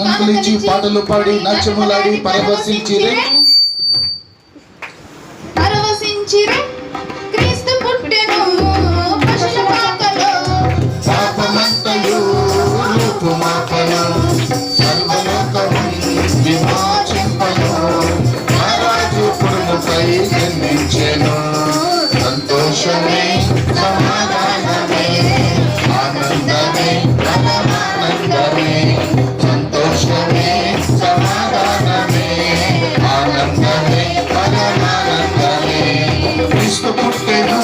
కంకులించి పాటలు పాడి నాట్యములాడి పరవశించిరే క్రీస్తు పుట్టెను పశుల పాకలో పాపమంతయు రూపుమాపను సర్వలోకము విమోచింపను రాజు పురుముపై జన్మించెను సంతోషమే సమాధానమే ఆనందమే పరమానందమే సంతోషమే సమాధానమే ఆనందమే పరమానందమే క్రీస్తు పుట్టెను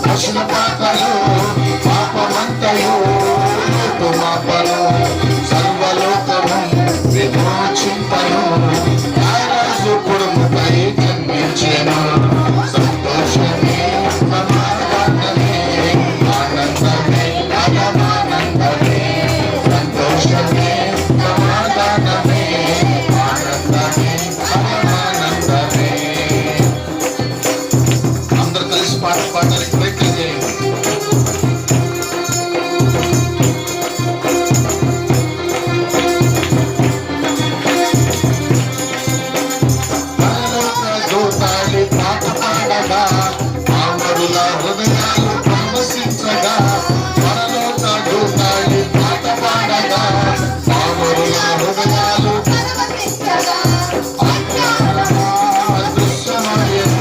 పశుల పాకలో పాపమంతయు రూపుమాపను సర్వలోకము విమోచింపను రాజు పురుముపై జన్మించెను సంతోషమే సమాధానమే ఆనందమే పరమానందమే సంతోషమే సమాధానమే ఆనందమే పరమానందమే. అందరూ కలిసి పాట పాడడానికి ప్రయత్నం చేయండి. పాట పాడగా ఆమరుల హృదయాలు పరవశించగా పరలోక దూతాలి పాట పాడగా ఆమరుల హృదయాలు అదృశ్యమాయను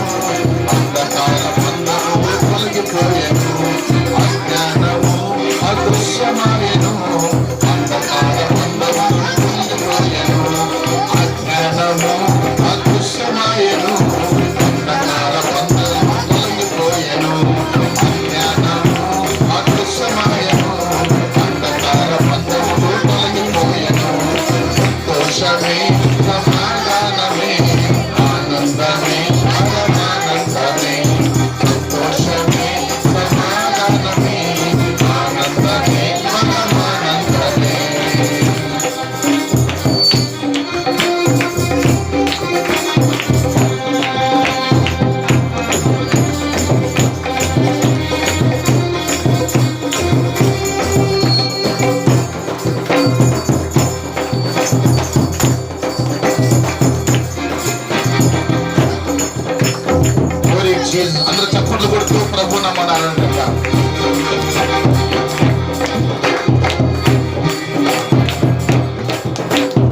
అంధకార బంధము తొలగిపోయెను అజ్ఞానము అదృశ్యమాయను అంధకార బంధము తొలగిపోయెను అజ్ఞానము అదృశ్యమాయను అంధకార బంధము తొలగిపోయెను అజ్ఞానము అదృశ్యమాయను అంధకార బంధము తొలగిపోయెను సంతోషమే సమాధానమే ఆనందమే పరమానందమే సంతోషమే సమాధానమే ఆనందమే పరమానందమే. అందరూ చప్పట్లు కొడుతూ ప్రభు నమ్మనాలంట.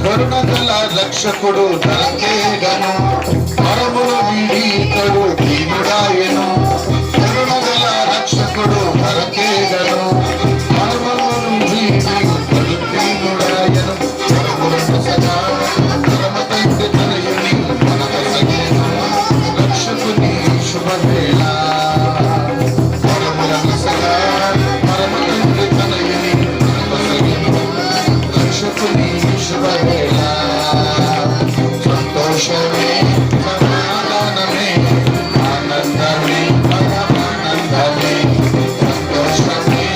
కరుణగల రక్షకుడు దొరకేగను మరములు వీడితడు దీనుడాయను కరుణగల రక్షకుడు దొరకేగను మరములు వీడితడు దీనుడాయను మరములను సదా పరమ తండ్రి తనయుని మనవసగేను రక్షకుని శుభవేళ పరములను సదా పరమ తండ్రి తనయుని మనవసగేను రక్షకుని శుభవేళ సంతోషమే సమాధానమే ఆనందమే పరమానందమే సంతోషమే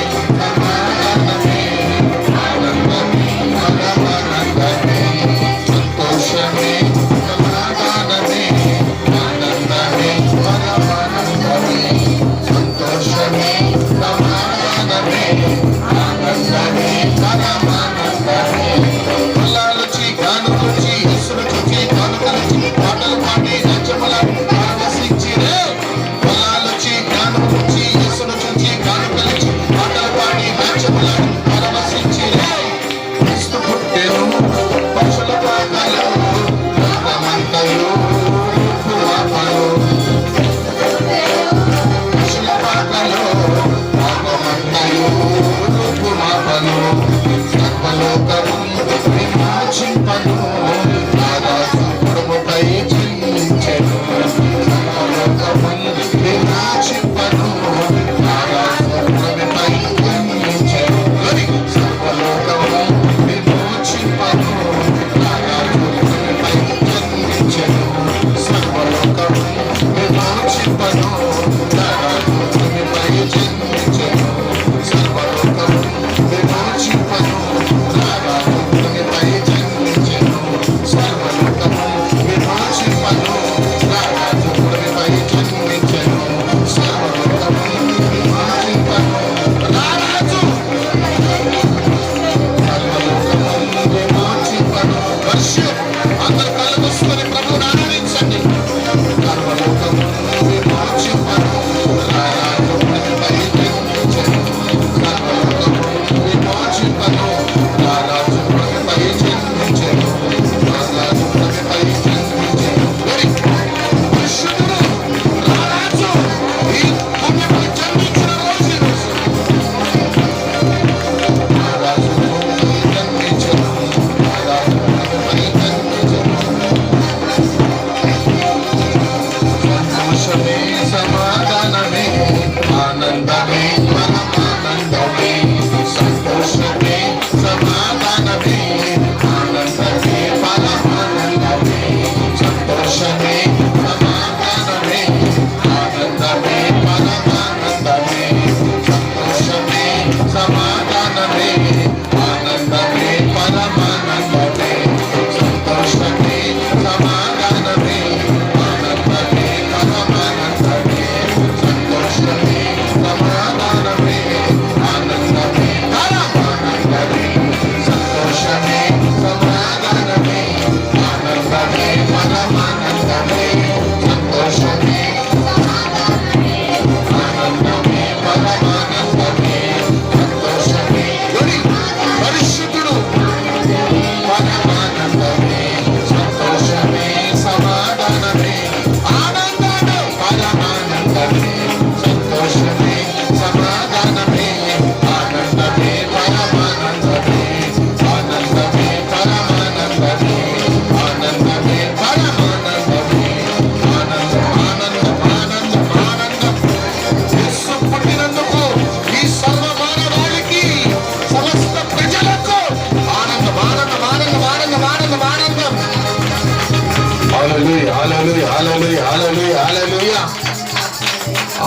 హల్లెలూయా హల్లెలూయా హల్లెలూయా.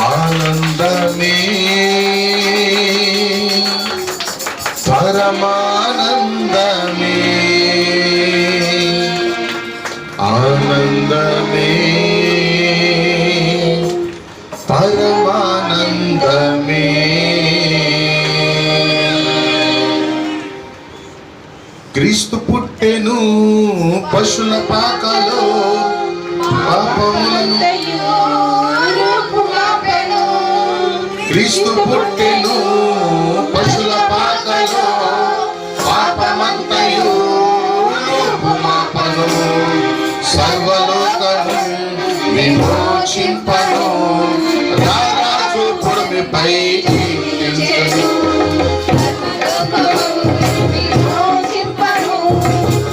ఆనందమే పరమానందమే ఆనందమే పరమానందమే. క్రీస్తు పుట్టెను పశుల పాకలో పాపములను. క్రీస్తు పుట్టెను పశుల పాకలో పాపమంతయు రూపుమాపను. సర్వలోకము విమోచింపను. రారాజు పొడమిపై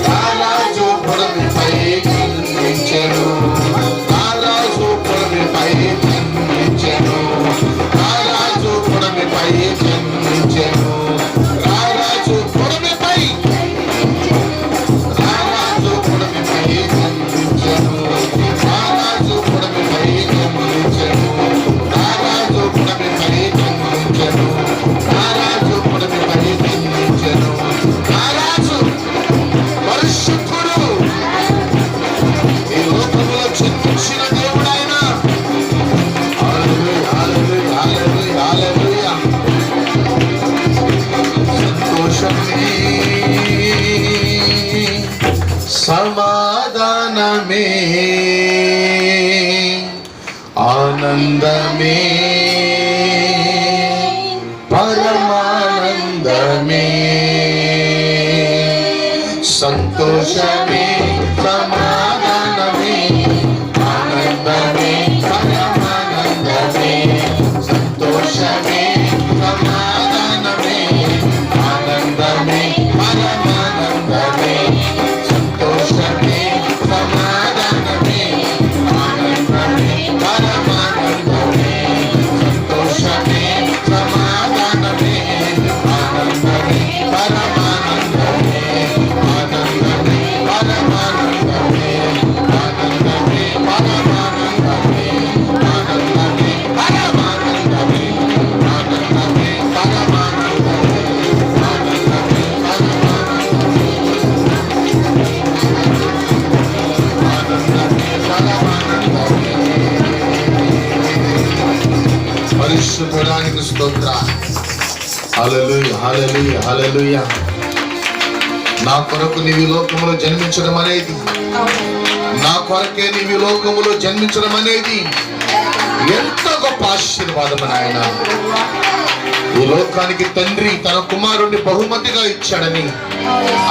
రారాజు పొడమిపై కిందించెను. రారాజు పొడమిపై కిందించెను. రారాజు పొడమిపై కిందించెను. రారాజు పొడమిపై రారాజు పొడమిపై కిందించెను. రారాజు పొడమిపై కిందించెను. రారాజు పొడమిపై కిందించెను. రారాజు పొడమిపై కిందించెను. రారాజు పరిశుద్ధుడు, ఈ లోకములో జన్మించిన దేవుడైన. హల్లెలూయా హల్లెలూయా హల్లెలూయా హల్లెలూయా. సంతోషమే సమాధానమే ఆనందమే పరమానందమే. సంతోషమే సమాధానమే ఆనందమే పరమానందమే. సంతోషమే సమాధానమే ఆనందమే పరమానందమే. సంతోషమే సమాధానమే ఆనందమే పరమానందమే. సంతోషమే సమాధానమే ఆనందమే పరమానందమే. ఆనందమే పరమానందమే ఆనందమే పరమానందమే. ఆనందమే పరమానందమే ఆనందమే పరమానందమే. ఆనందమే పరమానందమే. పరిశుద్ధుడానికి స్తోత్ర. హల్లెలూయా హల్లెలూయా హల్లెలూయా. నా కొరకు నీవు లోకములో జన్మించడం అనేది, నా కొరకే నీవు లోకములో జన్మించడం అనేది ఎంత గొప్ప ఆశీర్వాదం నాయన. ఈ లోకానికి తండ్రి తన కుమారుణ్ణి బహుమతిగా ఇచ్చాడని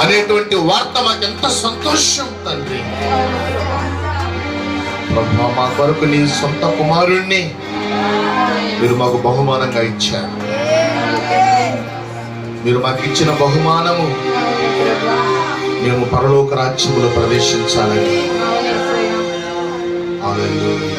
అనేటువంటి వార్త మాకెంత సంతోషం తండ్రి. ప్రభువా, మా కొరకు నీ సొంత కుమారుణ్ణి మీరు మాకు బహుమానంగా ఇచ్చారు. మీరు మాకు ఇచ్చిన బహుమానము మేము పరలోక రాజ్యములో ప్రవేశించాలని. హల్లెలూయా.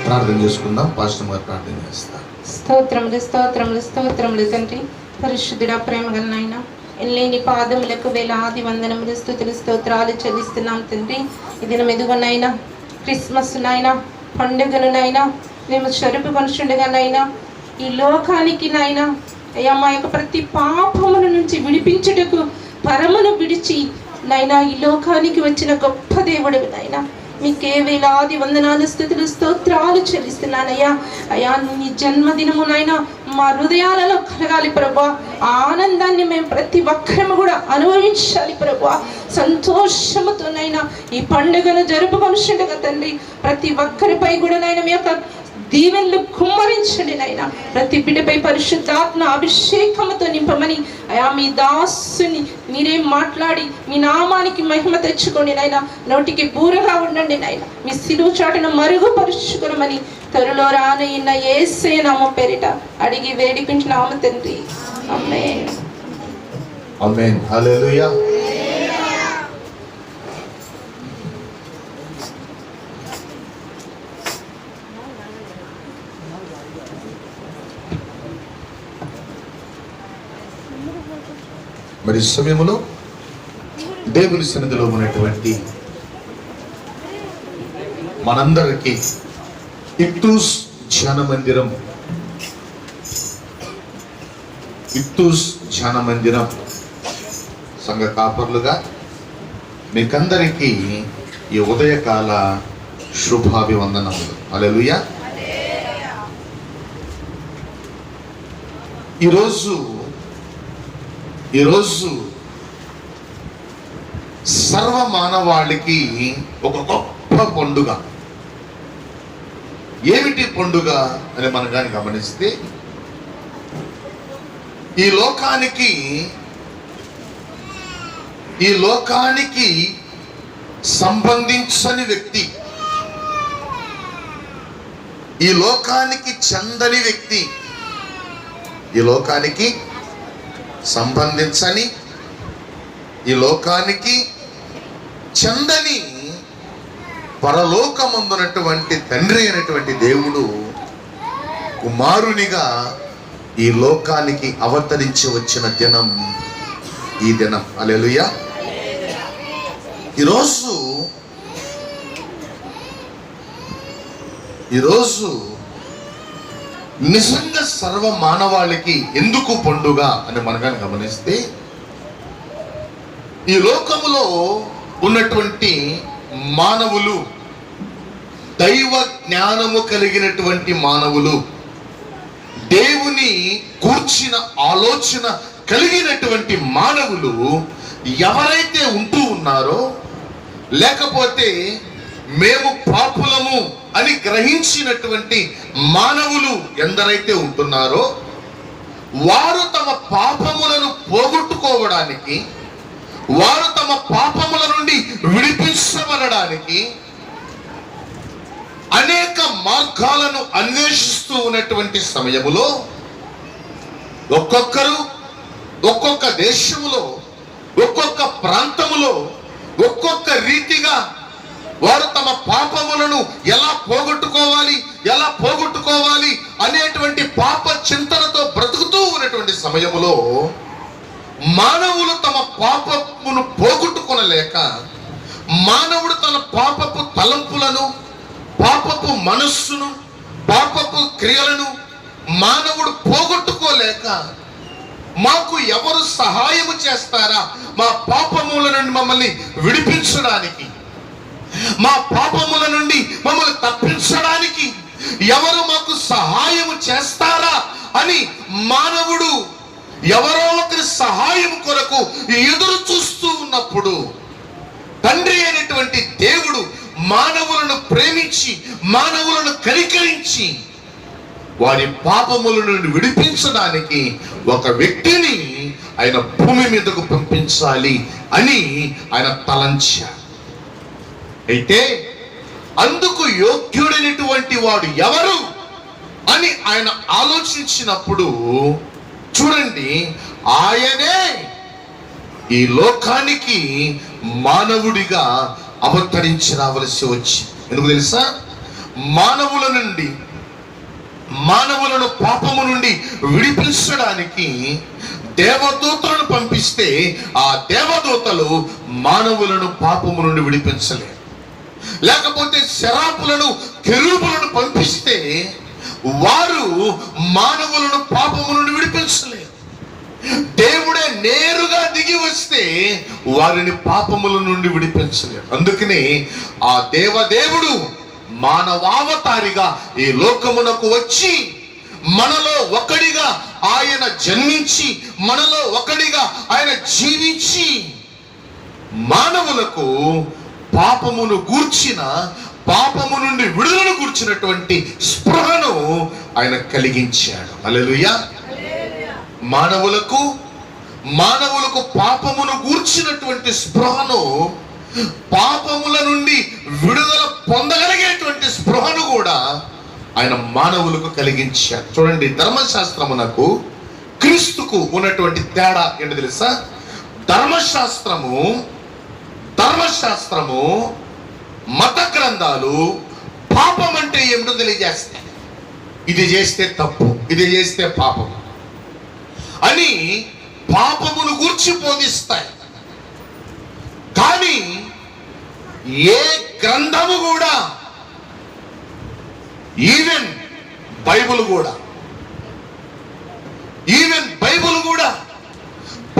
ప్రార్థన చేసుకుందాం. పాస్టర్ గారు ప్రార్థన చేస్తారు. స్తోత్రములు స్తోత్రములు స్తోత్రములు తండ్రి. పరిశుద్ధుడా, ప్రేమ గల నాయన, ఎల్లేని పాదములకు వేలాది వందనములు స్తుతులు స్తోత్రాలు చెల్లిస్తున్నాం తండ్రి. ఈ దినం ఎదుగునైనా క్రిస్మస్ నాయన పండుగను నాయన మేము జరుపుకొనుచుండగా నాయన ఈ లోకానికి నాయన అయ్యా మా యొక్క ప్రతి పాపముల నుంచి విడిపించుటకు పరమును విడిచి నాయన ఈ లోకానికి వచ్చిన గొప్ప దేవుడు నాయన. మీకే వేలాది వందనాలు స్తుతులు స్తోత్రాలు చెల్లిస్తున్నానయ్యా. అయ్యా నీ జన్మదినము నాయనా మా హృదయాలలో కలగాలి ప్రభా. ఆనందాన్ని మేము ప్రతి ఒక్కరము కూడా అనుభవించాలి ప్రభా. సంతోషముతోనైనా ఈ పండుగను జరుపుకొనుచుండగా తండ్రి ప్రతి ఒక్కరిపై కూడా నాయన మీ యొక్క దీవెనలు కుమ్మరించండి నాయనా. ప్రతి బిడ్డపై పరిశుద్ధాత్మ అభిషేకముతో నింపమని అయా మీ దాసుని మీరే మాట్లాడి మీ నామానికి మహిమ తెచ్చుకోండి నాయన. నోటికి బూరగా ఉండండి నాయన. మీ సిలువ చాటును మరుగుపరుచుకోమని త్వరలో రానయ్యిన యేసే నామం పేరిట అడిగి వేడుకుంటున్నాము తండ్రి. ఆమేన్. ఆమేన్. హల్లెలూయా. మరి సమయంలో దేవుని సన్నిధిలో ఉన్నటువంటి మనందరికీ ఇట్టూస్ ధ్యాన మందిరం సంఘ కాపర్లుగా మీకందరికీ ఈ ఉదయకాల శుభాభివందనములు. హల్లెలూయా. ఈరోజు సర్వ మానవాళికి ఒక గొప్ప పండుగ. ఏమిటి పండుగ అని మనం కానీ గమనిస్తే, ఈ లోకానికి సంబంధించని వ్యక్తి, ఈ లోకానికి చెందని వ్యక్తి, ఈ లోకానికి సంబంధించని, ఈ లోకానికి చెందని పరలోకమందునటువంటి తండ్రి అయినటువంటి దేవుడు కుమారునిగా ఈ లోకానికి అవతరించి వచ్చిన దినం ఈ దినం. హల్లెలూయా. ఈరోజు నిజంగా సర్వ మానవాళికి ఎందుకు పండుగ అని మనం గమనిస్తే, ఈ లోకములో ఉన్నటువంటి మానవులు, దైవ జ్ఞానము కలిగినటువంటి మానవులు, దేవుని కూర్చిన ఆలోచన కలిగినటువంటి మానవులు ఎవరైతే ఉంటూ ఉన్నారో, లేకపోతే మేము పాపులము అని గ్రహించినటువంటి మానవులు ఎందరైతే ఉంటున్నారో, వారు తమ పాపములను పోగొట్టుకోవడానికి, వారు తమ పాపముల నుండి విడిపించబడడానికి అనేక మార్గాలను అన్వేషిస్తూ ఉన్నటువంటి సమయములో, ఒక్కొక్కరు ఒక్కొక్క దేశములో, ఒక్కొక్క ప్రాంతములో ఒక్కొక్క రీతిగా వారు తమ పాపములను ఎలా పోగొట్టుకోవాలి అనేటువంటి పాప చింతనతో బ్రతుకుతూ ఉన్నటువంటి సమయములో, మానవులు తమ పాపమును పోగొట్టుకొనలేక, మానవుడు తన పాపపు తలంపులను, పాపపు మనస్సును, పాపపు క్రియలను మానవుడు పోగొట్టుకోలేక, మాకు ఎవరు సహాయము చేస్తారా మా పాపముల నుండి మమ్మల్ని విడిపించడానికి, మా పాపముల నుండి మమ్మల్ని తప్పించడానికి ఎవరు మాకు సహాయము చేస్తారా అని మానవుడు ఎవరో ఒకరి సహాయం కొరకు ఎదురు చూస్తూ ఉన్నప్పుడు, తండ్రి అయినటువంటి దేవుడు మానవులను ప్రేమించి, మానవులను కనికరించి, వారి పాపముల నుండి విడిపించడానికి ఒక వ్యక్తిని ఆయన భూమి మీదకు పంపించాలి అని ఆయన తలంచారు. అయితే అందుకు యోగ్యుడైనటువంటి వాడు ఎవరు అని ఆయన ఆలోచించినప్పుడు, చూడండి, ఆయనే ఈ లోకానికి మానవుడిగా అవతరించి రావలసి వచ్చి, ఎందుకు తెలుసా? మానవులను పాపము నుండి విడిపించడానికి దేవదూతలను పంపిస్తే, ఆ దేవదూతలు మానవులను పాపము నుండి విడిపించలేరు. లేకపోతే శరాపులను, కెరూబులను పంపిస్తే వారు మానవులను పాపము నుండి విడిపించలేరు. దేవుడే నేరుగా దిగి వస్తే వారిని పాపముల నుండి విడిపించలేరు. అందుకని ఆ దేవదేవుడు మానవావతారిగా ఈ లోకమునకు వచ్చి, మనలో ఒకడిగా ఆయన జన్మించి, మనలో ఒకడిగా ఆయన జీవించి, మానవులకు పాపమును గూర్చిన, పాపము నుండి విడుదలను గూర్చినటువంటి స్పృహను ఆయన కలిగించాడు. హల్లెలూయా. మానవులకు పాపమును గూర్చినటువంటి స్పృహను, పాపముల నుండి విడుదల పొందగలిగేటువంటి స్పృహను కూడా ఆయన మానవులకు కలిగించాడు. చూడండి, ధర్మశాస్త్రమునకు క్రీస్తుకు ఉన్నటువంటి తేడా ఏంటి తెలుసా? ధర్మశాస్త్రము మత గ్రంథాలు పాపం అంటే ఏమిటో తెలియజేస్తాయి. ఇది చేస్తే తప్పు, ఇది చేస్తే పాపం అని పాపమును గూర్చి బోధిస్తాయి. కానీ ఏ గ్రంథము కూడా, ఈవెన్ బైబుల్ కూడా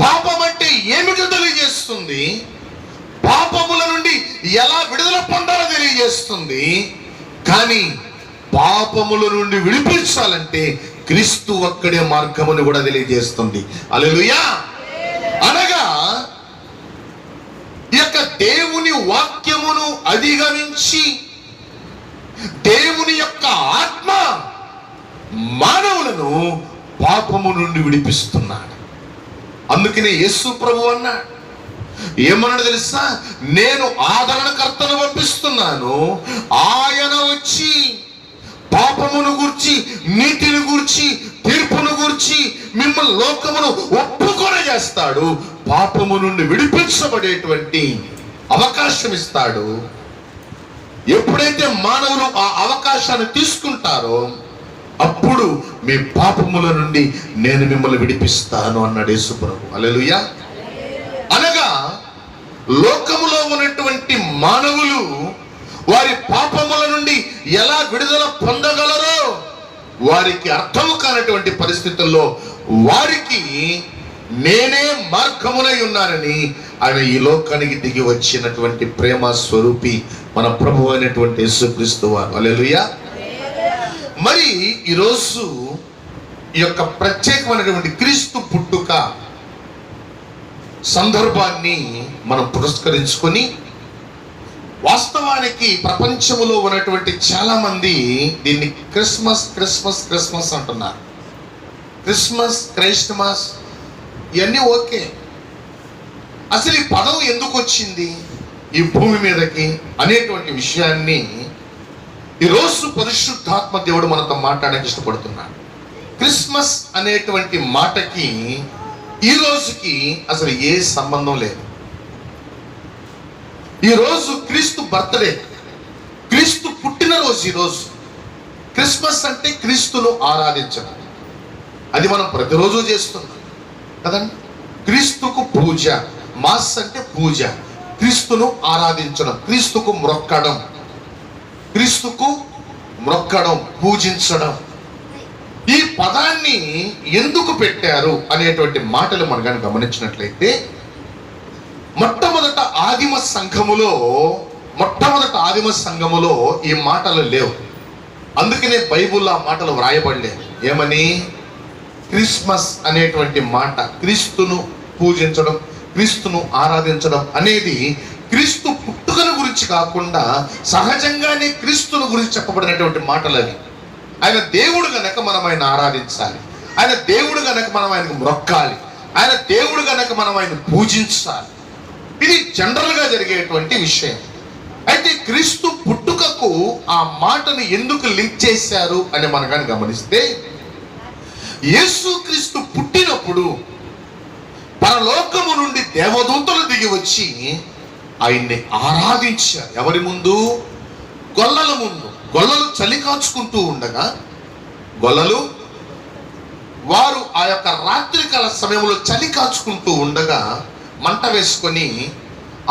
పాపం అంటే ఏమిటో తెలియజేస్తుంది, పాపముల నుండి ఎలా విడుదల పొందాలో తెలియజేస్తుంది. కానీ పాపముల నుండి విడిపించాలంటే క్రీస్తు ఒక్కడే మార్గమును కూడా తెలియజేస్తుంది. హల్లెలూయా. అనగా ఈ యొక్క దేవుని వాక్యమును అధిగమించి దేవుని యొక్క ఆత్మ మానవులను పాపము నుండి విడిపిస్తున్నాడు. అందుకనే యేసు ప్రభు అన్నాడు, ఏమన్నాడు తెలుసా? నేను ఆదరణకర్తను పంపిస్తున్నాను, ఆయన వచ్చి పాపమును గూర్చి, నీతిని గూర్చి, తీర్పును గూర్చి మిమ్మల్ని లోకమును ఒప్పుకొని చేస్తాడు, పాపము నుండి విడిపించబడేటువంటి అవకాశం ఇస్తాడు. ఎప్పుడైతే మానవులు ఆ అవకాశాన్ని తీసుకుంటారో అప్పుడు మీ పాపముల నుండి నేను మిమ్మల్ని విడిపిస్తాను అన్నాడు యేసు ప్రభు. హల్లెలూయా. అనగా లోకములో ఉన్నటువంటి మానవులు వారి పాపముల నుండి ఎలా విడుదల పొందగలరో వారికి అర్థము కానటువంటి పరిస్థితుల్లో వారికి నేనే మార్గమునై ఉన్నానని ఆయన ఈ లోకానికి దిగి వచ్చినటువంటి ప్రేమ స్వరూపి మన ప్రభు అయినటువంటి యేసుక్రీస్తు వారు. హల్లెలూయా. మరి ఈరోజు ఈ యొక్క ప్రత్యేకమైనటువంటి క్రీస్తు పుట్టుక సందర్భాన్ని మనం పురస్కరించుకొని, వాస్తవానికి ప్రపంచంలో ఉన్నటువంటి చాలా మంది దీన్ని క్రిస్మస్ క్రిస్మస్ క్రిస్మస్ అంటున్నారు. క్రిస్మస్, క్రైస్టమస్ ఇవన్నీ ఓకే. అసలు ఈ పదం ఎందుకు వచ్చింది ఈ భూమి మీదకి అనేటువంటి విషయాన్ని ఈరోజు పరిశుద్ధాత్మ దేవుడు మనతో మాట్లాడడానికి ఇష్టపడుతున్నాడు. క్రిస్మస్ అనేటువంటి మాటకి ఈ రోజుకి అసలు ఏ సంబంధం లేదు. ఈరోజు క్రీస్తు బర్త్డే, క్రీస్తు పుట్టినరోజు ఈరోజు. క్రిస్మస్ అంటే క్రీస్తును ఆరాధించడం, అది మనం ప్రతిరోజు చేస్తున్నాం కదండి. క్రీస్తుకు పూజ, మాస్ అంటే పూజ, క్రీస్తును ఆరాధించడం, క్రీస్తుకు మ్రొక్కడం, పూజించడం. ఈ పదాన్ని ఎందుకు పెట్టారు అనేటువంటి మాటలు మనం కానీ గమనించినట్లయితే, మొట్టమొదట ఆదిమ సంఘములో ఈ మాటలు లేవు. అందుకనే బైబుల్లో ఆ మాటలు వ్రాయబడలేదు. ఏమని? క్రిస్మస్ అనేటువంటి మాట, క్రీస్తును పూజించడం, క్రీస్తును ఆరాధించడం అనేది క్రీస్తు పుట్టుకను గురించి కాకుండా సహజంగానే క్రీస్తును గురించి చెప్పబడినటువంటి మాటలు అవి. ఆయన దేవుడు గనక మనం ఆయన ఆరాధించాలి, ఆయన దేవుడు గనక మనం ఆయనకు మొక్కాలి, ఆయన దేవుడు గనక మనం ఆయన పూజించాలి. ఇది జనరల్గా జరిగేటువంటి విషయం. అయితే క్రీస్తు పుట్టుకకు ఆ మాటను ఎందుకు లింక్ చేశారు అని మనం కానీ గమనిస్తే, యేసు క్రీస్తు పుట్టినప్పుడు పరలోకము నుండి దేవదూతలు దిగి వచ్చి ఆయన్ని ఆరాధించారు. ఎవరి ముందు? గొల్లల ముందు. గొల్లలు చలి కాచుకుంటూ ఉండగా, వారు ఆ యొక్క రాత్రికాల సమయంలో చలి కాచుకుంటూ ఉండగా మంట వేసుకొని,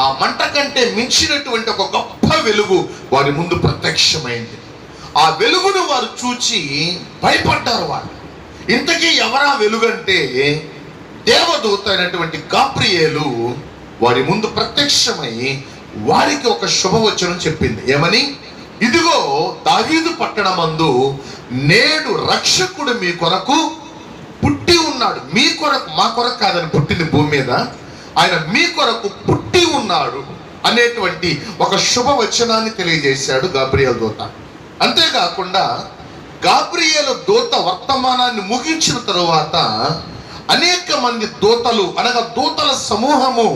ఆ మంట కంటే మించినటువంటి ఒక గొప్ప వెలుగు వారి ముందు ప్రత్యక్షమైంది. ఆ వెలుగును వారు చూచి భయపడ్డారు. వారు ఇంతకీ ఎవరా వెలుగంటే దేవదూత అయినటువంటి గాబ్రియేలు వారి ముందు ప్రత్యక్షమై వారికి ఒక శుభవచనం చెప్పింది. ఏమని? ఇదిగో దావీదు పట్టణమందు నేడు రక్షకుడు మీ కొరకు పుట్టి ఉన్నాడు. మీ కొరకు, మా కొరకు కాదని పుట్టింది భూమి మీద, ఆయన మీ కొరకు పుట్టి ఉన్నాడు అనేటువంటి ఒక శుభవచనాన్ని తెలియజేశాడు గాబ్రియేలు దూత. అంతేకాకుండా గాబ్రియేలు దూత వర్తమానాన్ని ముగించిన తరువాత అనేక మంది దూతలు, అనగా దూతల సమూహము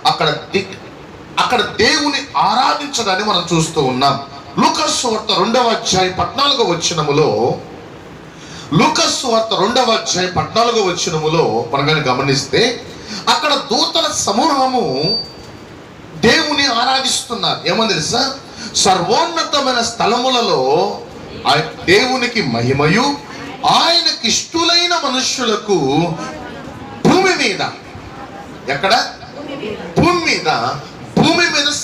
అక్కడ దేవుని ఆరాధించడాన్ని మనం చూస్తూ ఉన్నాం. లూకాసు సువార్త 2వ అధ్యాయం 14వ వచనములో, లూకాసు సువార్త 2వ అధ్యాయం 14వ వచనములో మనం కానీ గమనిస్తే, అక్కడ దూతల సమూహము దేవుని ఆరాధిస్తున్నారు. ఏమని తెలుసా? సర్వోన్నతమైన స్థలములలో దేవునికి మహిమయు, ఆయనకి ఇష్టులైన మనుష్యులకు భూమి మీద, ఎక్కడ? భూమి మీద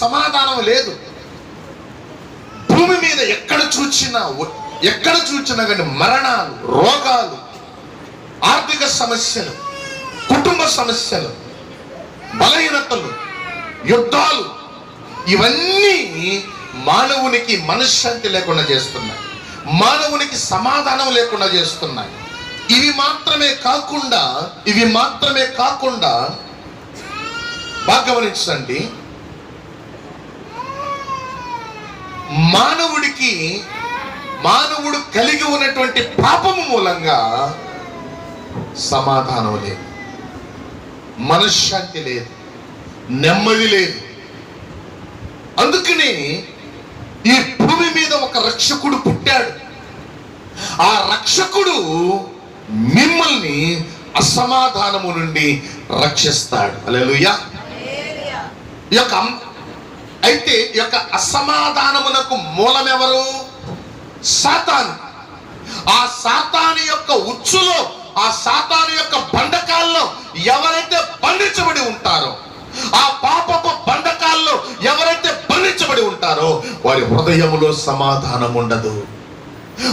సమాధానం లేదు. భూమి మీద ఎక్కడ చూచినా కానీ మరణాలు, రోగాలు, ఆర్థిక సమస్యలు, కుటుంబ సమస్యలు, బలహీనతలు, యుద్ధాలు, ఇవన్నీ మానవునికి మనశ్శాంతి లేకుండా చేస్తున్నాయి, మానవునికి సమాధానం లేకుండా చేస్తున్నాయి. ఇవి మాత్రమే కాకుండా బాగా గమనించండి, మానవుడు కలిగి ఉన్నటువంటి పాపము మూలంగా సమాధానం లేదు, మనశ్శాంతి లేదు, నెమ్మది లేదు. అందుకనే ఈ భూమి మీద ఒక రక్షకుడు పుట్టాడు. ఆ రక్షకుడు మిమ్మల్ని అసమాధానము నుండి రక్షిస్తాడు. హల్లెలూయా. అయితే ఈ యొక్క అసమాధానమునకు మూలం ఎవరు? సాతాను. ఆ సాతాను యొక్క ఉచ్చులో, ఆ సాతాను యొక్క బంధకాల్లో ఎవరైతే బంధించబడి ఉంటారో, ఆ పాపపు బంధకాల్లో ఎవరైతే బంధించబడి ఉంటారో వారి హృదయములో సమాధానం ఉండదు,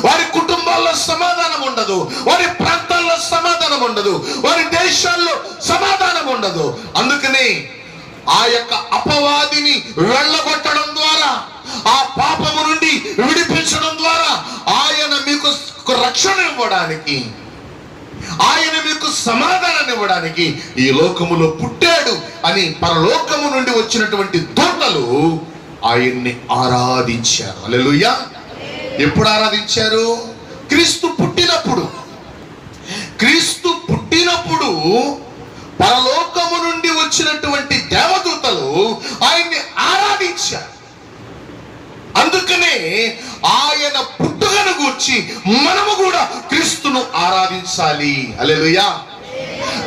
వారి కుటుంబాల్లో సమాధానం ఉండదు, వారి ప్రాంతాల్లో సమాధానం ఉండదు, వారి దేశాల్లో సమాధానం ఉండదు. అందుకని ఆ యొక్క అపవాదిని వెళ్ళగొట్టడం ద్వారా, ఆ పాపము నుండి విడిపించడం ద్వారా ఆయన మీకు రక్షణ ఇవ్వడానికి, ఆయన మీకు సమాధానాన్ని ఇవ్వడానికి ఈ లోకములో పుట్టాడు అని పరలోకము నుండి వచ్చినటువంటి దూతలు ఆయన్ని ఆరాధించారు. హల్లెలూయా. ఎప్పుడు ఆరాధించారు? క్రీస్తు పుట్టినప్పుడు పరలోకము నుండి వచ్చినటువంటి దేవదూతలు ఆయన్ని ఆరాధించారు. అందుకనే ఆయన పుట్టుకను గూర్చి మనము కూడా క్రీస్తును ఆరాధించాలి. హల్లెలూయా.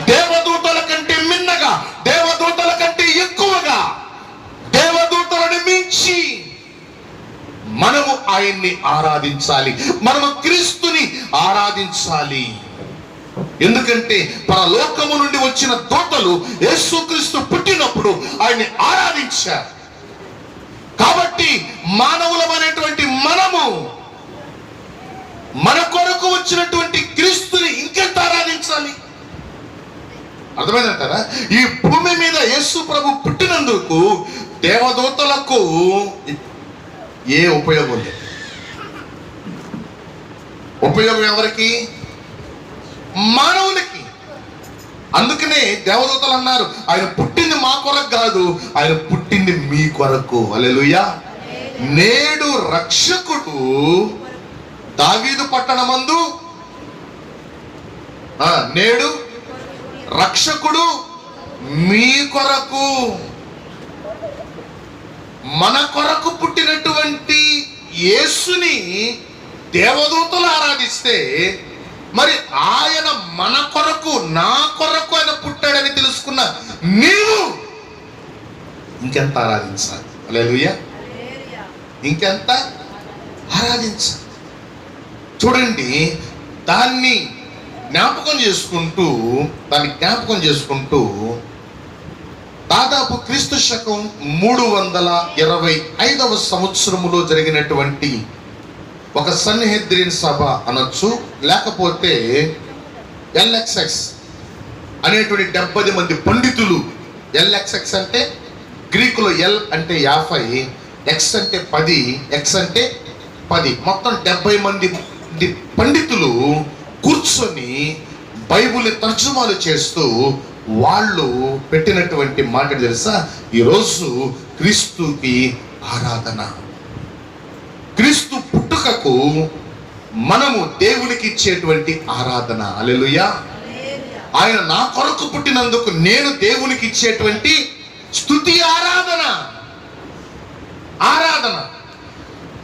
దేవదూతల కంటే మిన్నగా, దేవదూతల కంటే ఎక్కువగా, దేవదూతలను మించి మనము ఆయన్ని ఆరాధించాలి, మనము క్రీస్తుని ఆరాధించాలి. ఎందుకంటే పరలోకము నుండి వచ్చిన దూతలు యేసుక్రీస్తు పుట్టినప్పుడు ఆయన్ని ఆరాధించారు. కాబట్టి మానవులమైనటువంటి మనము మన కొరకు వచ్చినటువంటి క్రీస్తుని ఇంకెంత ఆరాధించాలి? అర్థమైందంటారా? ఈ భూమి మీద యేసు ప్రభు పుట్టినందుకు దేవదూతలకు ఏ ఉపయోగం లేదు. ఉపయోగం ఎవరికి? మానవులకి. అందుకనే దేవదూతలు అన్నారు, ఆయన పుట్టింది మా కొరకు కాదు, ఆయన పుట్టింది మీ కొరకు. హల్లెలూయా. నేడు రక్షకుడు దావీదు పట్టణమందు, నేడు రక్షకుడు మీ కొరకు, మన కొరకు పుట్టినటువంటి యేసుని దేవదూతలు ఆరాధిస్తే, మరి ఆయన మన కొరకు, నా కొరకు ఆయన పుట్టాడని తెలుసుకున్న నీవు ఇంకెంత ఆరాధించాలి? హల్లెలూయా. ఇంకెంత ఆరాధించాలి? చూడండి, దాన్ని జ్ఞాపకం చేసుకుంటూ దాదాపు క్రీస్తు శకం 325వ సంవత్సరములో జరిగినటువంటి ఒక సన్హెద్రిన్ సభ అనొచ్చు, లేకపోతే ఎల్ఎక్స్ఎక్స్ అనేటువంటి 70 మంది పండితులు. ఎల్ఎక్స్ఎక్స్ అంటే గ్రీకులో ఎల్ అంటే 50, ఎక్స్ అంటే 10, ఎక్స్ అంటే 10, మొత్తం 70 మంది పండితులు కూర్చొని బైబిల్ తర్జుమాలు చేస్తూ వాళ్ళు పెట్టినటువంటి మాట తెలుసా? ఈరోజు క్రీస్తుకి ఆరాధన. క్రీస్తు పుట్టుకకు మనము దేవునికి ఇచ్చేటువంటి ఆరాధన. హల్లెలూయా. ఆయన నా కొరకు పుట్టినందుకు నేను దేవునికి ఇచ్చేటువంటి స్తుతి, ఆరాధన.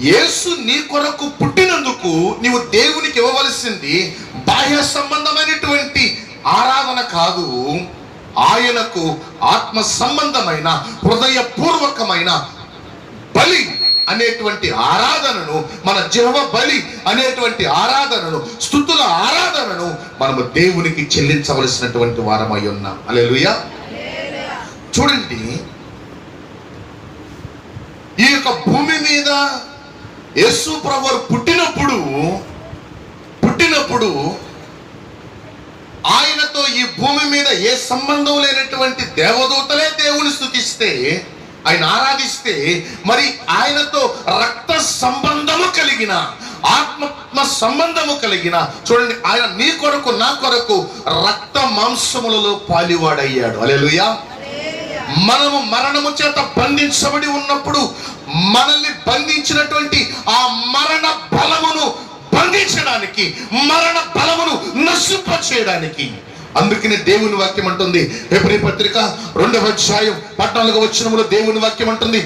యేసు నీ కొరకు పుట్టినందుకు నీవు దేవునికి ఇవ్వవలసింది బాహ్య సంబంధమైనటువంటి ఆరాధన కాదు, ఆయనకు ఆత్మ సంబంధమైన హృదయపూర్వకమైన బలి అనేటువంటి ఆరాధనను, మన జీవ బలి అనేటువంటి ఆరాధనను, స్తుతుల ఆరాధనను మనము దేవునికి చెల్లించవలసినటువంటి వారమై ఉన్నాం. హల్లెలూయా. చూడండి, కదా, యేసు ప్రభువు పుట్టినప్పుడు ఆయనతో ఈ భూమి మీద ఏ సంబంధం లేనటువంటి దేవదూతలే దేవుని స్తుతిస్తే, ఆయన ఆరాధిస్తే, మరి ఆయనతో రక్త సంబంధము కలిగిన, ఆత్మ సంబంధము కలిగిన, చూడండి, ఆయన నీ కొరకు నా కొరకు రక్త మాంసములలో పాలివాడయ్యాడు. హల్లెలూయా. మనము మరణము చేత బంధించబడి ఉన్నప్పుడు మనల్ని బంధించినటువంటి ఆ మరణ బలమును బంధించడానికి, మరణ బలమును నశింపచేయడానికి, అందుకనే దేవుని వాక్యం అంటుంది, హెబ్రీ పత్రిక 2వ అధ్యాయం 14వ వచనములో దేవుని వాక్యం అంటుంది,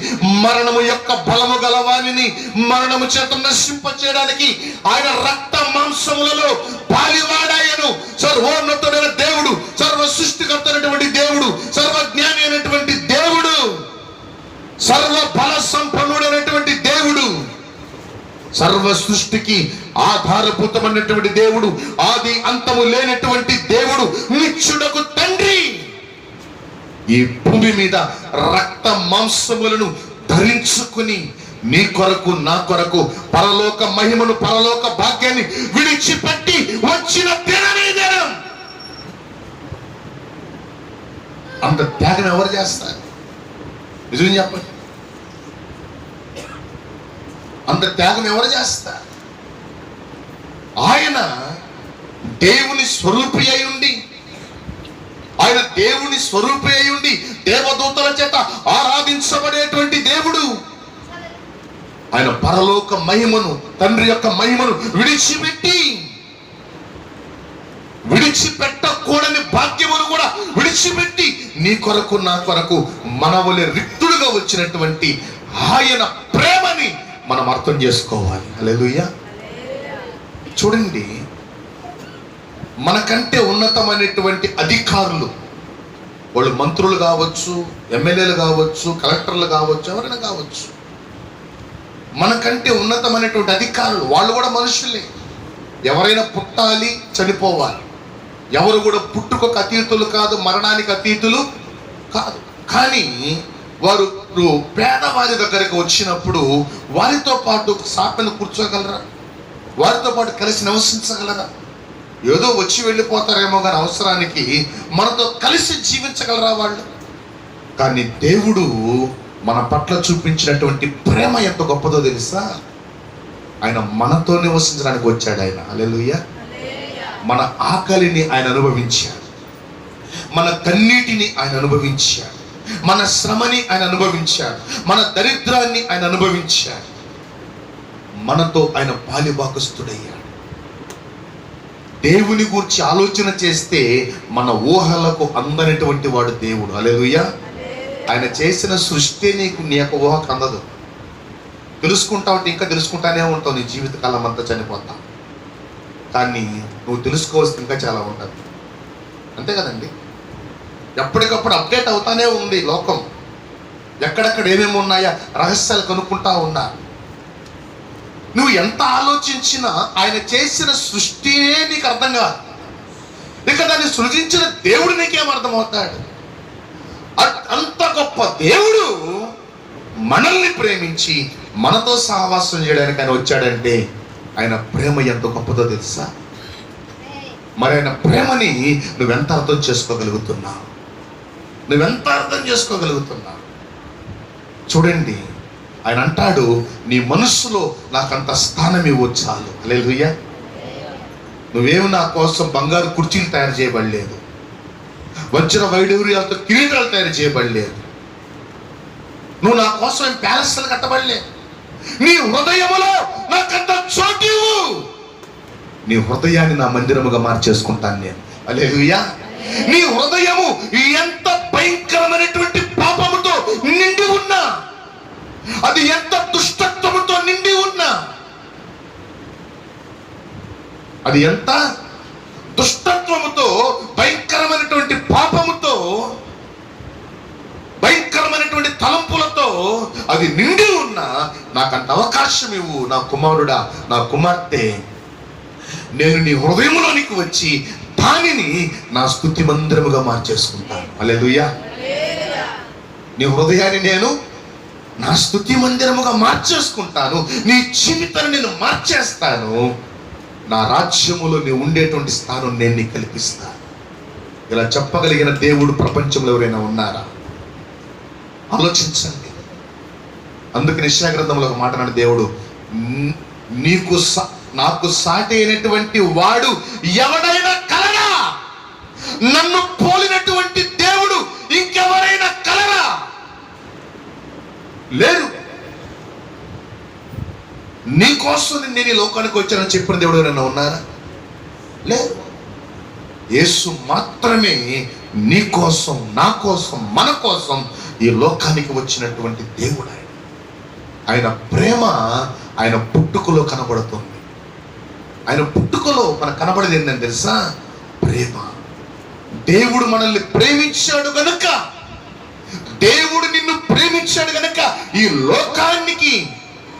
మరణము యొక్క బలము గలవానిని మరణము చేత నశింపచేయడానికి ఆయన రక్త మాంసములలో పాలివాడాయను. సర్వోన్నతుడైన దేవుడు, సర్వ సృష్టికర్త అయినటువంటి దేవుడు, సర్వజ్ఞాని అయినటువంటి దేవుడు, సర్వ బల సంపన్నుడైనటువంటి దేవుడు, సర్వ సృష్టికి ఆధారభూతమైనటువంటి దేవుడు, ఆది అంతము లేనటువంటి దేవుడు, నిత్యుడకు తండ్రి ఈ భూమి మీద రక్త మాంసములను ధరించుకుని నీ కొరకు నా కొరకు పరలోక మహిమను, పరలోక భాగ్యాన్ని విడిచిపెట్టి వచ్చిన దినం. అంత త్యాగం ఎవరు చేస్తారు? నిజం చెప్పండి, అంత త్యాగం ఎవరు చేస్తారు? ఆయన దేవుని స్వరూపి అయి ఉండి దేవదూతల చేత ఆరాధించబడేటువంటి దేవుడు, ఆయన పరలోక మహిమను, తండ్రి యొక్క మహిమను విడిచిపెట్టకూడని భాగ్యమును కూడా విడిచిపెట్టి నీ కొరకు నా కొరకు మనవలే రిక్తుడుగా వచ్చినటువంటి ఆయన ప్రేమని మనం అర్థం చేసుకోవాలి. హల్లెలూయా. చూడండి, మనకంటే ఉన్నతమైనటువంటి అధికారులు, వాళ్ళు మంత్రులు కావచ్చు, ఎమ్మెల్యేలు కావచ్చు, కలెక్టర్లు కావచ్చు, ఎవరైనా కావచ్చు, మనకంటే ఉన్నతమైనటువంటి అధికారులు, వాళ్ళు కూడా మనుషులే. ఎవరైనా పుట్టాలి, చనిపోవాలి. ఎవరు కూడా పుట్టుకొక అతీతులు కాదు, మరణానికి అతీతులు కాదు. కానీ వారు పేదవారి దగ్గరికి వచ్చినప్పుడు వారితో పాటు సాపను కూర్చోగలరా? వారితో పాటు కలిసి నివసించగలరా? ఏదో వచ్చి వెళ్ళిపోతారేమో కానీ అవసరానికి మనతో కలిసి జీవించగలరా వాళ్ళు? కానీ దేవుడు మన పట్ల చూపించినటువంటి ప్రేమ ఎంత గొప్పదో తెలుసా? ఆయన మనతో నివసించడానికి వచ్చాడు. ఆయన హల్లెలూయా. మన ఆకలిని ఆయన అనుభవించాడు, మన కన్నీటిని ఆయన అనుభవించాడు, మన శ్రమని ఆయన అనుభవించాడు, మన దరిద్రాన్ని ఆయన అనుభవించాడు. మనతో ఆయన పాలిభాగస్తుడయ్యాడు. దేవుని గురించి ఆలోచన చేస్తే మన ఊహలకు అందనటువంటి వాడు దేవుడు. హల్లెలూయా. ఆయన చేసిన సృష్టి నీ యొక్క ఊహకు అందదు. తెలుసుకుంటావు అంటే ఇంకా తెలుసుకుంటానే ఉంటావు, నీ జీవితకాలం అంతా చనిపోతా. కానీ నువ్వు తెలుసుకోవాల్సింది ఇంకా చాలా ఉంటుంది, అంతే కదండి. ఎప్పటికప్పుడు అప్డేట్ అవుతానే ఉంది లోకం. ఎక్కడెక్కడ ఏమేమి ఉన్నాయా రహస్యాలు కనుక్కుంటా ఉన్నా. నువ్వు ఎంత ఆలోచించినా ఆయన చేసిన సృష్టినే నీకు అర్థం కాదు. ఇక దాన్ని సృజించిన దేవుడు నీకేం అర్థమవుతాడు? అంత గొప్ప దేవుడు మనల్ని ప్రేమించి మనతో సహవాసం చేయడానికి ఆయన వచ్చాడంటే ఆయన ప్రేమ ఎంత గొప్పదో తెలుసా? మరి ఆయన ప్రేమని నువ్వెంత అర్థం చేసుకోగలుగుతున్నావు? చూడండి, ఆయన అంటాడు, నీ మనస్సులో నాకంత స్థానం ఇవ్వచ్చు చాలు. హల్లెలూయా. నువ్వేమి నా కోసం బంగారు కుర్చీలు తయారు చేయబడలేదు, వజ్ర వైడూర్యాలతో కిరీటాలు తయారు చేయబడలేదు, నువ్వు నా కోసం ప్యాలెస్లు కట్టబడలేదు. నీ హృదయములో నాకంత చోటు, నీ హృదయాన్ని నా మందిరముగా మార్చేసుకుంటాను నేను. హల్లెలూయా. నీ హృదయము ఎంత భయంకరమైనటువంటి పాపముతో నిండి ఉన్నా, అది ఎంత దుష్టత్వముతో నిండి ఉన్నా, అది ఎంత దుష్టత్వముతో, భయంకరమైనటువంటి పాపముతో, భయంకరమైనటువంటి తలంపులతో అది నిండి ఉన్నా, నాకంత అవకాశం ఇవ్వు నా కుమారుడా, నా కుమార్తె. నేను నీ హృదయంలోనికి వచ్చి దానిని నా స్తుతి మందిరముగా మార్చేసుకుంటాను. హల్లెలూయా. నీ హృదయాన్ని నేను నా స్తుతి మందిరముగా మార్చేసుకుంటాను, నీ జీవితాన్ని నేను మార్చేస్తాను, నా రాజ్యములో నీ ఉండేటువంటి స్థానం నేను నీకు కల్పిస్తాను. ఇలా చెప్పగలిగిన దేవుడు ప్రపంచంలో ఎవరైనా ఉన్నారా? ఆలోచించండి. అందుకు యెషయా గ్రంథంలో ఒక మాట అన్నాడు దేవుడు, నాకు సాటి అయినటువంటి వాడు ఎవడైనా కలరా? నన్ను పోలినటువంటి దేవుడు ఇంకెవరైనా కలరా? లేరు. నీకోసం నేను ఈ లోకానికి వచ్చానని చెప్పిన దేవుడు ఎవరైనా ఉన్నారా? లేదు. యేసు మాత్రమే నీ కోసం, నా కోసం, మన కోసం ఈ లోకానికి వచ్చినటువంటి దేవుడు. ఆయన ప్రేమ ఆయన పుట్టుకలో కనబడుతుంది. ఆయన పుట్టుకలో మనకు కనబడేది ఏంటంటే తెలుసా? ప్రేమ. దేవుడు మనల్ని ప్రేమించాడు గనుక, దేవుడు నిన్ను ప్రేమించాడు గనుక ఈ లోకానికి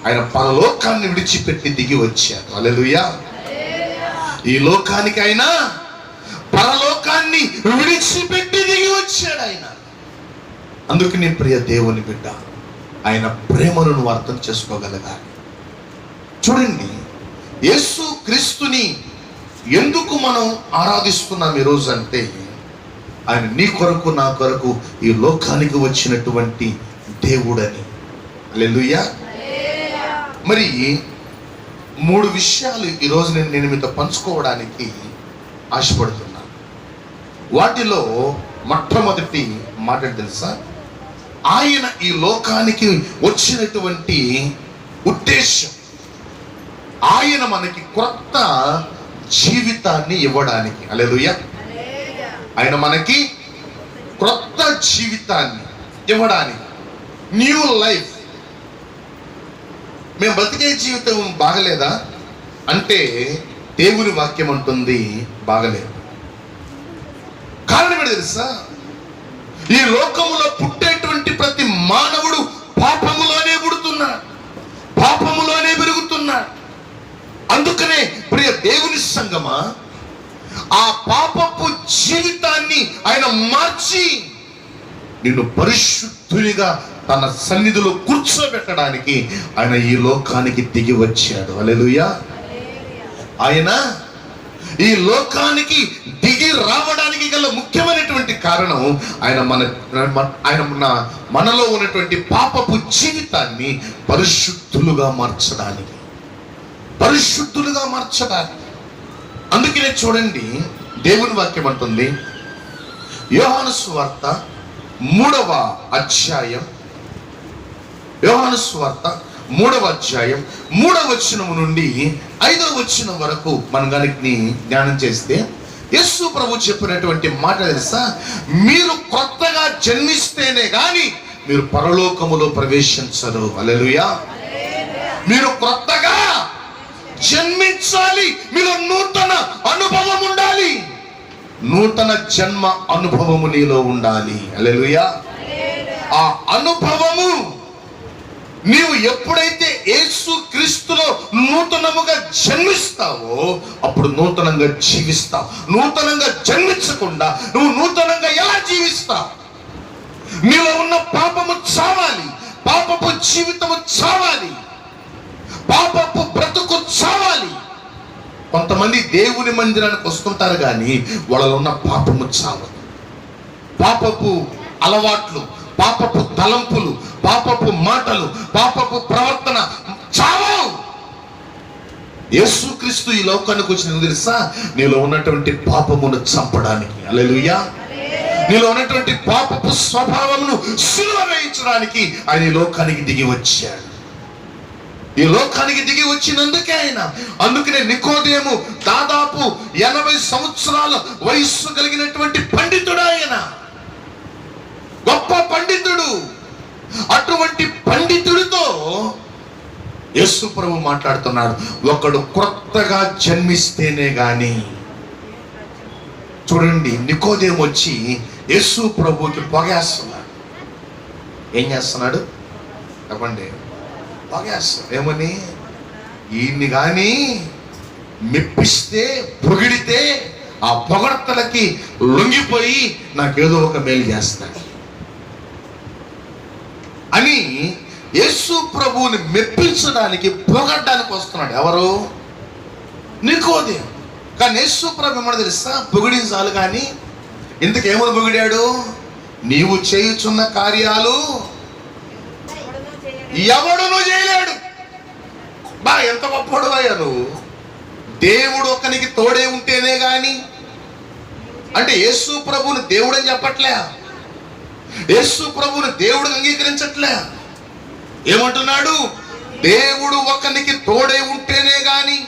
ఆయన పరలోకాన్ని విడిచిపెట్టి దిగి వచ్చాడు. హల్లెలూయా. ఈ లోకానికి ఆయన పరలోకాన్ని విడిచిపెట్టి దిగి వచ్చాడు ఆయన. అందుకు నీ ప్రియ దేవుని బిడ్డ, ఆయన ప్రేమను నువ్వు అర్థం చేసుకోగలగాలి. చూడండి, యేసు క్రీస్తుని ఎందుకు మనం ఆరాధిస్తున్నాం ఈరోజు అంటే, ఆయన నీ కొరకు నా కొరకు ఈ లోకానికి వచ్చినటువంటి దేవుడని. హల్లెలూయా. మరి 3 విషయాలు ఈరోజు నేను మీతో పంచుకోవడానికి ఆశపడుతున్నాను. వాటిలో మొట్టమొదటి మాట తెలుసా? ఆయన ఈ లోకానికి వచ్చినటువంటి ఉద్దేశం, ఆయన మనకి క్రొత్త జీవితాన్ని ఇవ్వడానికి. హల్లెలూయా. ఆయన మనకి క్రొత్త జీవితాన్ని ఇవ్వడానికి, న్యూ లైఫ్. మేము బతికే జీవితం బాగలేదా అంటే దేవుని వాక్యం అంటుంది బాగలేదు. కారణం ఏంటి తెలుసా? ఈ లోకములో పుట్టేటువంటి ప్రతి మానవుడు పాపములోనే పుడుతున్నాడు, పాపములోనే పెరుగుతున్నాడు. అందుకనే ప్రియ దేవుని సంగమా, ఆ పాపపు జీవితాన్ని ఆయన మార్చి నిన్ను పరిశుద్ధునిగా తన సన్నిధిలో కూర్చోబెట్టడానికి ఆయన ఈ లోకానికి దిగి వచ్చాడు. హల్లెలూయా. ఆయన ఈ లోకానికి దిగి రావడానికి గల ముఖ్యమైనటువంటి కారణం ఆయన మనలో ఉన్నటువంటి పాపపు జీవితాన్ని పరిశుద్ధులుగా మార్చడానికి, పరిశుద్ధులుగా మార్చడానికి. అందుకనే చూడండి, దేవుని వాక్యం అంటుంది, యోహాను సువార్త 3వ అధ్యాయం, యోహాను సువార్త 3వ అధ్యాయం 3వ వచనం నుండి 5వ వచనం వరకు మనం దానికి ధ్యానం చేస్తే, యేసు ప్రభు చెప్పినటువంటి మాట తెలుసా? మీరు కొత్తగా జన్మిస్తేనే గాని మీరు పరలోకములో ప్రవేశించరు. హల్లెలూయా. మీరు కొత్తగా జన్మించాలి, మీలో నూతన అనుభవం ఉండాలి, నూతన జన్మ అనుభవము నీలో ఉండాలి. హల్లెలూయా. ఆ అనుభవము నీవు ఎప్పుడైతే యేసు క్రీస్తులో నూతనముగా జన్మిస్తావో అప్పుడు నూతనంగా జీవిస్తావు. నూతనంగా జన్మించకుండా నువ్వు నూతనంగా ఎలా జీవిస్తావు? నీలో ఉన్న పాపము చావాలి, పాపపు జీవితము చావాలి, పాపపు బ్రతుకు చావాలి. కొంతమంది దేవుని మందిరానికి వస్తుంటారు కానీ వాళ్ళలో ఉన్న పాపము చావదు. పాపపు అలవాట్లు, పాపపు తలంపులు, పాపపు మాటలు, పాపపు ప్రవర్తన చావవు. యేసుక్రీస్తు ఈ లోకానికి వచ్చిన తెలుసా? నీలో ఉన్నటువంటి పాపమును చంపడానికి. హల్లెలూయా. నీలో ఉన్నటువంటి పాపపు స్వభావమును సిలువ వేయించడానికి ఆయన ఈ లోకానికి దిగి వచ్చాడు. ఈ లోకానికి దిగి వచ్చినందుకే ఆయన, అందుకనే నికోదేము దాదాపు 80 సంవత్సరాల వయస్సు కలిగినటువంటి పండితుడు ఆయన, గొప్ప పండితుడు. అటువంటి పండితుడితో యేసు ప్రభు మాట్లాడుతున్నాడు, ఒకడు క్రొత్తగా జన్మిస్తేనే గాని. చూడండి, నికోదేము వచ్చి యేసు ప్రభుకి పొగేస్తున్నాడు. ఏం చేస్తున్నాడు చెప్పండి? పొగేస్తాడు. ఏమని? ఈయన్ని కానీ మెప్పిస్తే, పొగిడితే ఆ పొగడ్తలకి లొంగిపోయి నాకేదో ఒక మేలు చేస్తాడు అని యేసు ప్రభువుని మెప్పించడానికి పొగడ్డానికి వస్తున్నాడు. ఎవరు? నికోదేము. కానీ యేసు ప్రభు ఏమన్నా తెలుసా? పొగిడించాలి. కానీ ఇంతకేమని పొగిడాడు? నీవు చేయుచున్న కార్యాలు ఎవడును చేయలేడు. బా ఎంత గొప్పడు అయ్యా నువ్వు. దేవుడు ఒకనికి తోడే ఉంటేనే గాని, అంటే యేసు ప్రభువుని దేవుడు అని చెప్పట్లే, యేసు ప్రభువుని దేవుడు అంగీకరించట్లే. ఏమంటున్నాడు? దేవుడు ఒకనికి తోడే ఉంటేనే గాని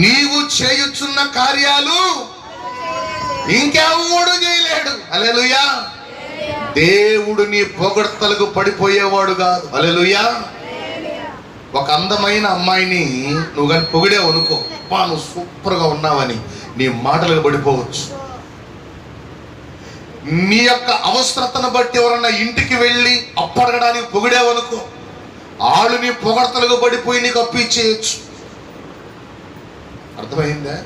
నీవు చేయుచున్న కార్యాలు ఇంకెవడు చేయలేడు. హల్లెలూయా. దేవుడు నీ పొగడ్తలకు పడిపోయేవాడు కాదు. హల్లెలూయా. ఒక అందమైన అమ్మాయిని నువ్వు కానీ పొగిడావు అనుకో, అబ్బా నువ్వు సూపర్గా ఉన్నావని నీ మాటలకు పడిపోవచ్చు. నీ యొక్క అవసరతను బట్టి ఎవరన్నా ఇంటికి వెళ్ళి అప్పడగడానికి పొగిడావు అనుకో, వాళ్ళు నీ పొగడ్తలకు పడిపోయి నీకు అప్పు ఇచ్చేయచ్చు. అర్థమైందా?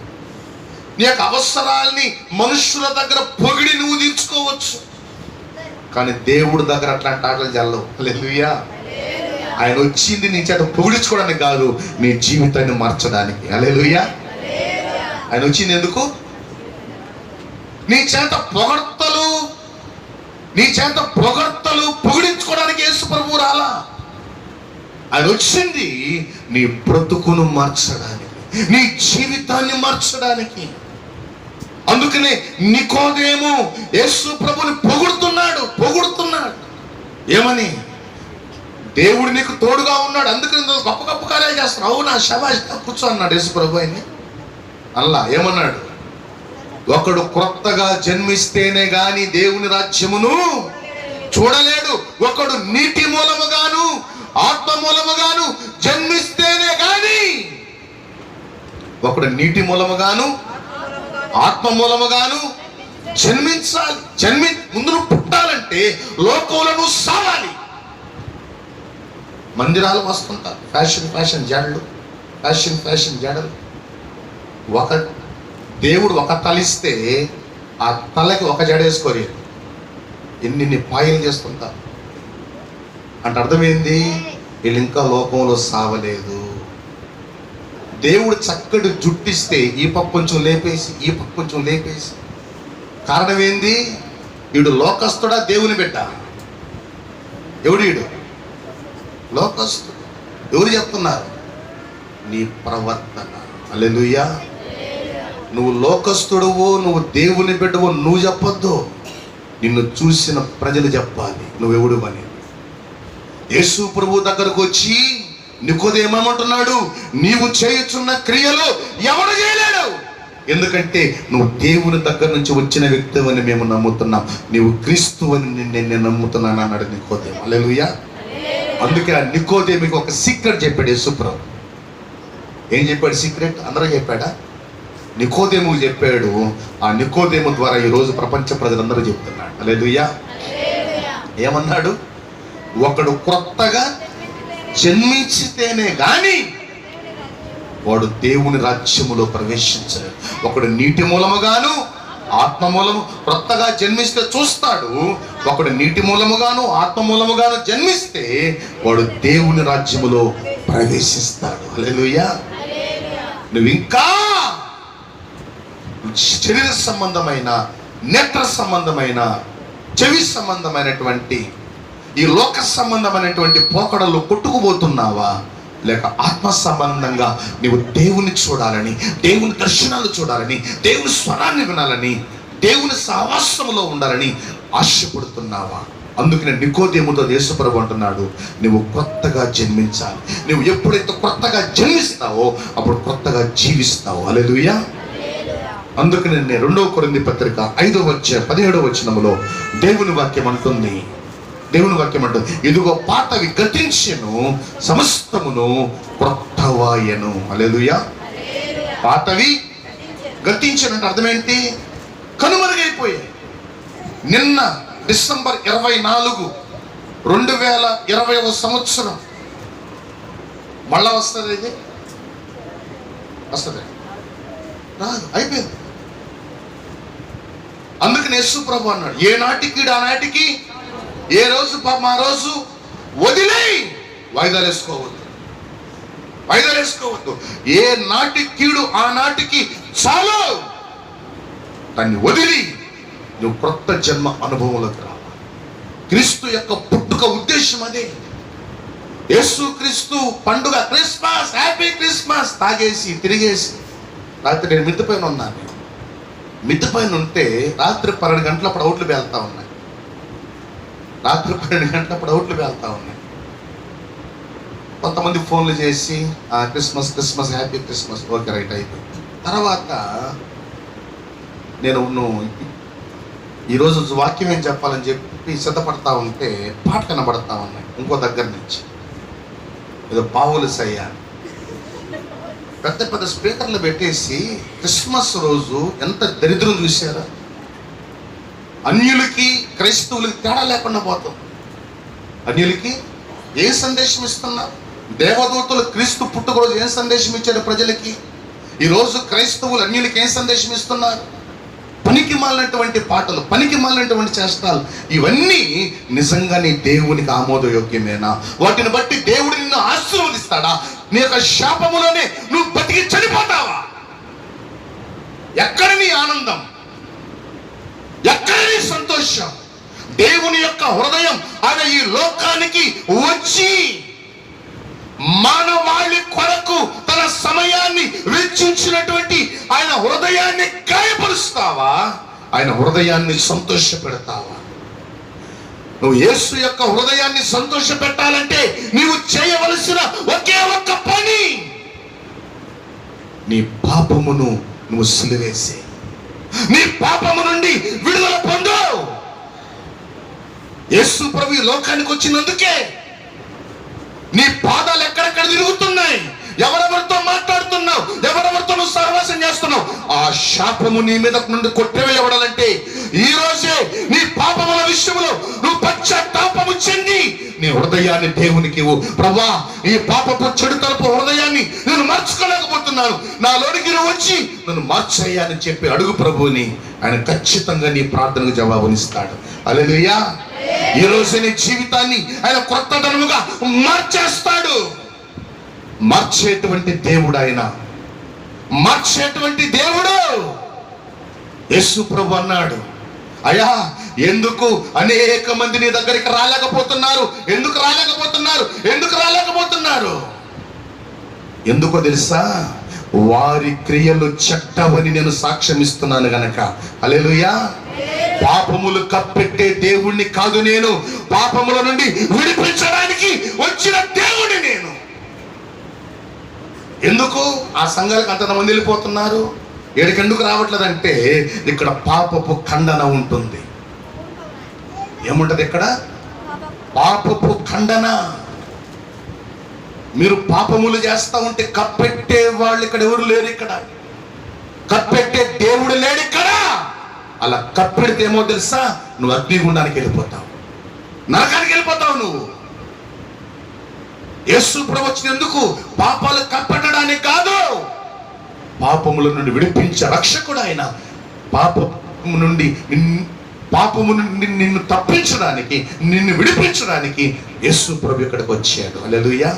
నీ యొక్క అవసరాల్ని మనుషుల దగ్గర పొగిడి నువ్వు తీర్చుకోవచ్చు, కానీ దేవుడి దగ్గర అట్లాంటి ఆటలు జల్లవు. హల్లెలూయా. ఆయన వచ్చింది నీ చేత పొగిడించుకోవడానికి కాదు, నీ జీవితాన్ని మార్చడానికి. హల్లెలూయా. ఆయన వచ్చింది ఎందుకు? నీ చేత పొగడ్తలు పొగిడించుకోవడానికి యేసు ప్రభువు రాలా. ఆయన వచ్చింది నీ బ్రతుకును మార్చడానికి, నీ జీవితాన్ని మార్చడానికి. అందుకనే నికోదేము యేసు ప్రభుని పొగుడుతున్నాడు. ఏమని? దేవుడు నీకు తోడుగా ఉన్నాడు, అందుకని గొప్ప గొప్ప కార్యాలు చేస్తాడు. అవునా, శబాష్, కూర్చో అన్నాడు యేసు ప్రభు ఆయన్ని. అల్లా ఏమన్నాడు? ఒకడు క్రొత్తగా జన్మిస్తేనే గాని దేవుని రాజ్యమును చూడలేడు. ఒకడు నీటి మూలముగాను ఆత్మ మూలముగాను జన్మిస్తేనే గాని, ఒకడు నీటి మూలముగాను ఆత్మ మూలముగాను జన్మించాలి. ముందు నువ్వు పుట్టాలంటే లోకంలో నువ్వు సావాలి. మందిరాలు వస్తుంటారు, ఫ్యాషన్ జడలు. ఒక దేవుడు ఒక తలిస్తే ఆ తలకి ఒక జడేసుకోరు, ఎన్ని పాయలు చేస్తుంటారు. అంటే అర్థమైంది, వీళ్ళు ఇంకా లోకంలో సావలేదు. దేవుడు చక్కటి జుట్టిస్తే ఈ పక్క కొంచెం లేపేసి ఈ పక్క కొంచెం లేపేసి, కారణం ఏంది? వీడు లోకస్తుడా దేవుని బిడ్డ? ఎవడు వీడు? లోకస్తుడు. ఎవరు చెప్తున్నారు? నీ ప్రవర్తన. హల్లెలూయా. నువ్వు లోకస్తుడువో నువ్వు దేవుని బిడ్డవో నువ్వు చెప్పొద్దు, నిన్ను చూసిన ప్రజలు చెప్పాలి నువ్వెవడు అని. యేసు ప్రభు దగ్గరకు వచ్చి నికోదేమంటున్నాడు? నీవు చేయుచున్న క్రియలు ఎవడు చేయలేడు, ఎందుకంటే నువ్వు దేవుని దగ్గర నుంచి వచ్చిన వ్యక్తి అని మేము నమ్ముతున్నాం, నీవు క్రీస్తు అని నేను నమ్ముతున్నాను అన్నాడు నికోదేము. హల్లెలూయా. అందుకే ఆ నికోదేముకి ఒక సీక్రెట్ చెప్పాడు యేసు ప్రభు. ఏం చెప్పాడు సీక్రెట్? అందరూ చెప్పాడా? నికోదేముకు చెప్పాడు. ఆ నికోదేము ద్వారా ఈరోజు ప్రపంచ ప్రజలందరూ చెప్తున్నాడు. హల్లెలూయా. ఏమన్నాడు? ఒకడు క్రొత్తగా జన్మించితేనే గాని వాడు దేవుని రాజ్యములో ప్రవేశించలేడు. ఒకడు నీటి మూలముగాను ఆత్మ మూలము క్రొత్తగా జన్మిస్తే చూస్తాడు. ఒకడు నీటి మూలముగాను ఆత్మ మూలముగాను జన్మిస్తే వాడు దేవుని రాజ్యములో ప్రవేశిస్తాడు. హల్లెలూయా. నువ్వు ఇంకా శరీర సంబంధమైన, నేత్ర సంబంధమైన, చెవి సంబంధమైనటువంటి, ఈ లోక సంబంధమైనటువంటి పోకడలు కొట్టుకుపోతున్నావా? లేక ఆత్మ సంబంధంగా నీవు దేవుని చూడాలని, దేవుని దర్శనాలు చూడాలని, దేవుని స్వరాన్ని వినాలని, దేవుని సహవాసములో ఉండాలని ఆశపడుతున్నావా? అందుకనే నికోదేముతో యేసు ప్రభు అంటున్నాడు, నువ్వు కొత్తగా జన్మించాలి. నువ్వు ఎప్పుడైతే కొత్తగా జన్మిస్తావో అప్పుడు కొత్తగా జీవిస్తావు. హల్లెలూయా. అందుకని నేను 2 కొరింథీ పత్రిక 5:17 వచనములో దేవుని వాక్యం అంటుంది, ఇదిగో పాతవి గతించెను, సమస్తమును క్రొత్తవాయెను. హల్లెలూయా. పాతవి గతించెను అంటే అర్థం ఏంటి? కనుమరుగైపోయాయి. నిన్న డిసెంబర్ 24, 2020వ సంవత్సరం మళ్ళా వస్తుంది. ఇది వస్తుంది? రాదు, అయిపోయింది. అందుకని యేసు ప్రభు అన్నాడు, ఏ నాటికి ఆ నాటికి, ఏ రోజు పాపం ఆ రోజు వదిలేయి. వాయిదాలు వేసుకోవద్దు. ఏ నాటి కీడు ఆ నాటికి చాలు. దాన్ని వదిలి నువ్వు క్రొత్త జన్మ అనుభవంలోకి రావాలి. క్రీస్తు యొక్క పుట్టుక ఉద్దేశం అదే. యేసు క్రీస్తు పండుగ, క్రిస్మస్, హ్యాపీ క్రిస్మస్ తాగేసి తిరిగేసి రాత్రి నేను మిద్దె పైన ఉన్నాను. మిద్దె పైన ఉంటే రాత్రి 12 గంటలప్పుడు అవుట్లు వెళ్తా ఉన్నాయి. కొంతమంది ఫోన్లు చేసి Christmas happy Christmas, okay right అయిపోయింది. తర్వాత నేను ఈరోజు వాక్యం ఏం చెప్పాలని చెప్పి సిద్ధపడతా ఉంటే పాట కనబడతా ఉన్నాయి ఇంకో దగ్గర నుంచి. ఏదో పావులు సయ్యా పెద్ద స్పీకర్లు పెట్టేసి క్రిస్మస్ రోజు ఎంత దరిద్రం చూశారా. అన్యులకి క్రైస్తవులకి తేడా లేకుండా పోతాం. అన్యులకి ఏ సందేశం ఇస్తున్నా? దేవదూతలు క్రీస్తు పుట్టుక రోజు ఏం సందేశం ఇచ్చారు ప్రజలకి? ఈరోజు క్రైస్తవులు అన్యులకి ఏం సందేశం ఇస్తున్నారు? పనికి మాలినటువంటి పాటలు, పనికి మాలినటువంటి చేష్టాలు. ఇవన్నీ నిజంగా నీ దేవునికి ఆమోదయోగ్యమేనా? వాటిని బట్టి దేవుడు నిన్ను ఆశీర్వదిస్తాడా? నీ యొక్క శాపములోనే నువ్వు బతికి చనిపోతావా? ఎక్కడ నీ ఆనందం? ఎక్కడ నీ సంతోషం? దేవుని యొక్క హృదయం ఆయన ఈ లోకానికి వచ్చి మానవాళి కొరకు తన సమయాన్ని వెచ్చించినటువంటి ఆయన హృదయాన్ని గాయపరుస్తావా? ఆయన హృదయాన్ని సంతోష పెడతావా? నువ్వు యేసు యొక్క హృదయాన్ని సంతోష పెట్టాలంటే నీవు చేయవలసిన ఒకే ఒక్క పని, నీ పాపమును నువ్వు సిలువేసే, నీ పాపము నుండి విడుదల పొందు. యేసు ప్రభు ఈ లోకానికి వచ్చినందుకే నీ పాదాలు ఎక్కడెక్కడ తిరుగుతున్నాయి, ఎవరెవరితో మాట్లాడుతున్నావు, ఎవరెవరితో నువ్వు సహవాసం చేస్తున్నావు, ఆ శాపము నీ మీద నుండి కొట్టివేయబడాలంటే ఈ రోజే నీ పాపముల విషయంలో నువ్వు పశ్చాత్తాపము చెంది నీ హృదయాన్ని దేవునికి ఇవ్వు. ప్రభువా, ఈ పాపపు చెడు తలుపు హృదయాన్ని నేను మార్చుకోలేకపోతున్నాను, నాలోనికి నువ్వు వచ్చి నన్ను మార్చయ్యా అని చెప్పి అడుగు ప్రభువుని. ఆయన ఖచ్చితంగా నీ ప్రార్థనకు జవాబునిస్తాడు. హల్లెలూయా. ఈ రోజు నీ జీవితాన్ని ఆయన కొత్తదనముగా మార్చేస్తాడు. మార్చేటువంటి దేవుడు ఆయన, మార్చేటువంటి దేవుడు. యేసు ప్రభు అన్నాడు, అయ్యా ఎందుకు అనేక మంది నీ దగ్గరికి రాలేకపోతున్నారు? ఎందుకు రాలేకపోతున్నారు? ఎందుకో తెలుసా? వారి క్రియలు చెడ్డవని నేను సాక్ష్యం ఇస్తున్నాను గనక. హల్లెలూయా. పాపములు కప్పెట్టే దేవుణ్ణి కాదు నేను, పాపముల నుండి విడిపించడానికి వచ్చిన దేవుణ్ణి నేను. ఎందుకు ఆ సంఘాలకు అంతమంది వెళ్ళిపోతున్నారు? ఎందుకు రావట్లేదంటే ఇక్కడ పాపపు ఖండన ఉంటుంది. ఏముంటది ఇక్కడ? పాపపు ఖండన. మీరు పాపములు చేస్తా ఉంటే కప్పెట్టే వాళ్ళు ఇక్కడ ఎవరు లేరు. ఇక్కడ కప్పెట్టే దేవుడు లేడు ఇక్కడ. అలా కప్పెడితే ఏమో తెలుసా? నువ్వు అగ్నిగుండానికి వెళ్ళిపోతావు, నరకానికి వెళ్ళిపోతావు. నువ్వు యేసు ప్రభు వచ్చినందుకు పాపాలు కప్పెట్టడానికి కాదు, పాపముల నుండి విడిపించే రక్షకుడు ఆయన. పాపము నుండి నిన్ను తప్పించడానికి, నిన్ను విడిపించడానికి యేసు ప్రభు ఇక్కడికి వచ్చాడు. హల్లెలూయా.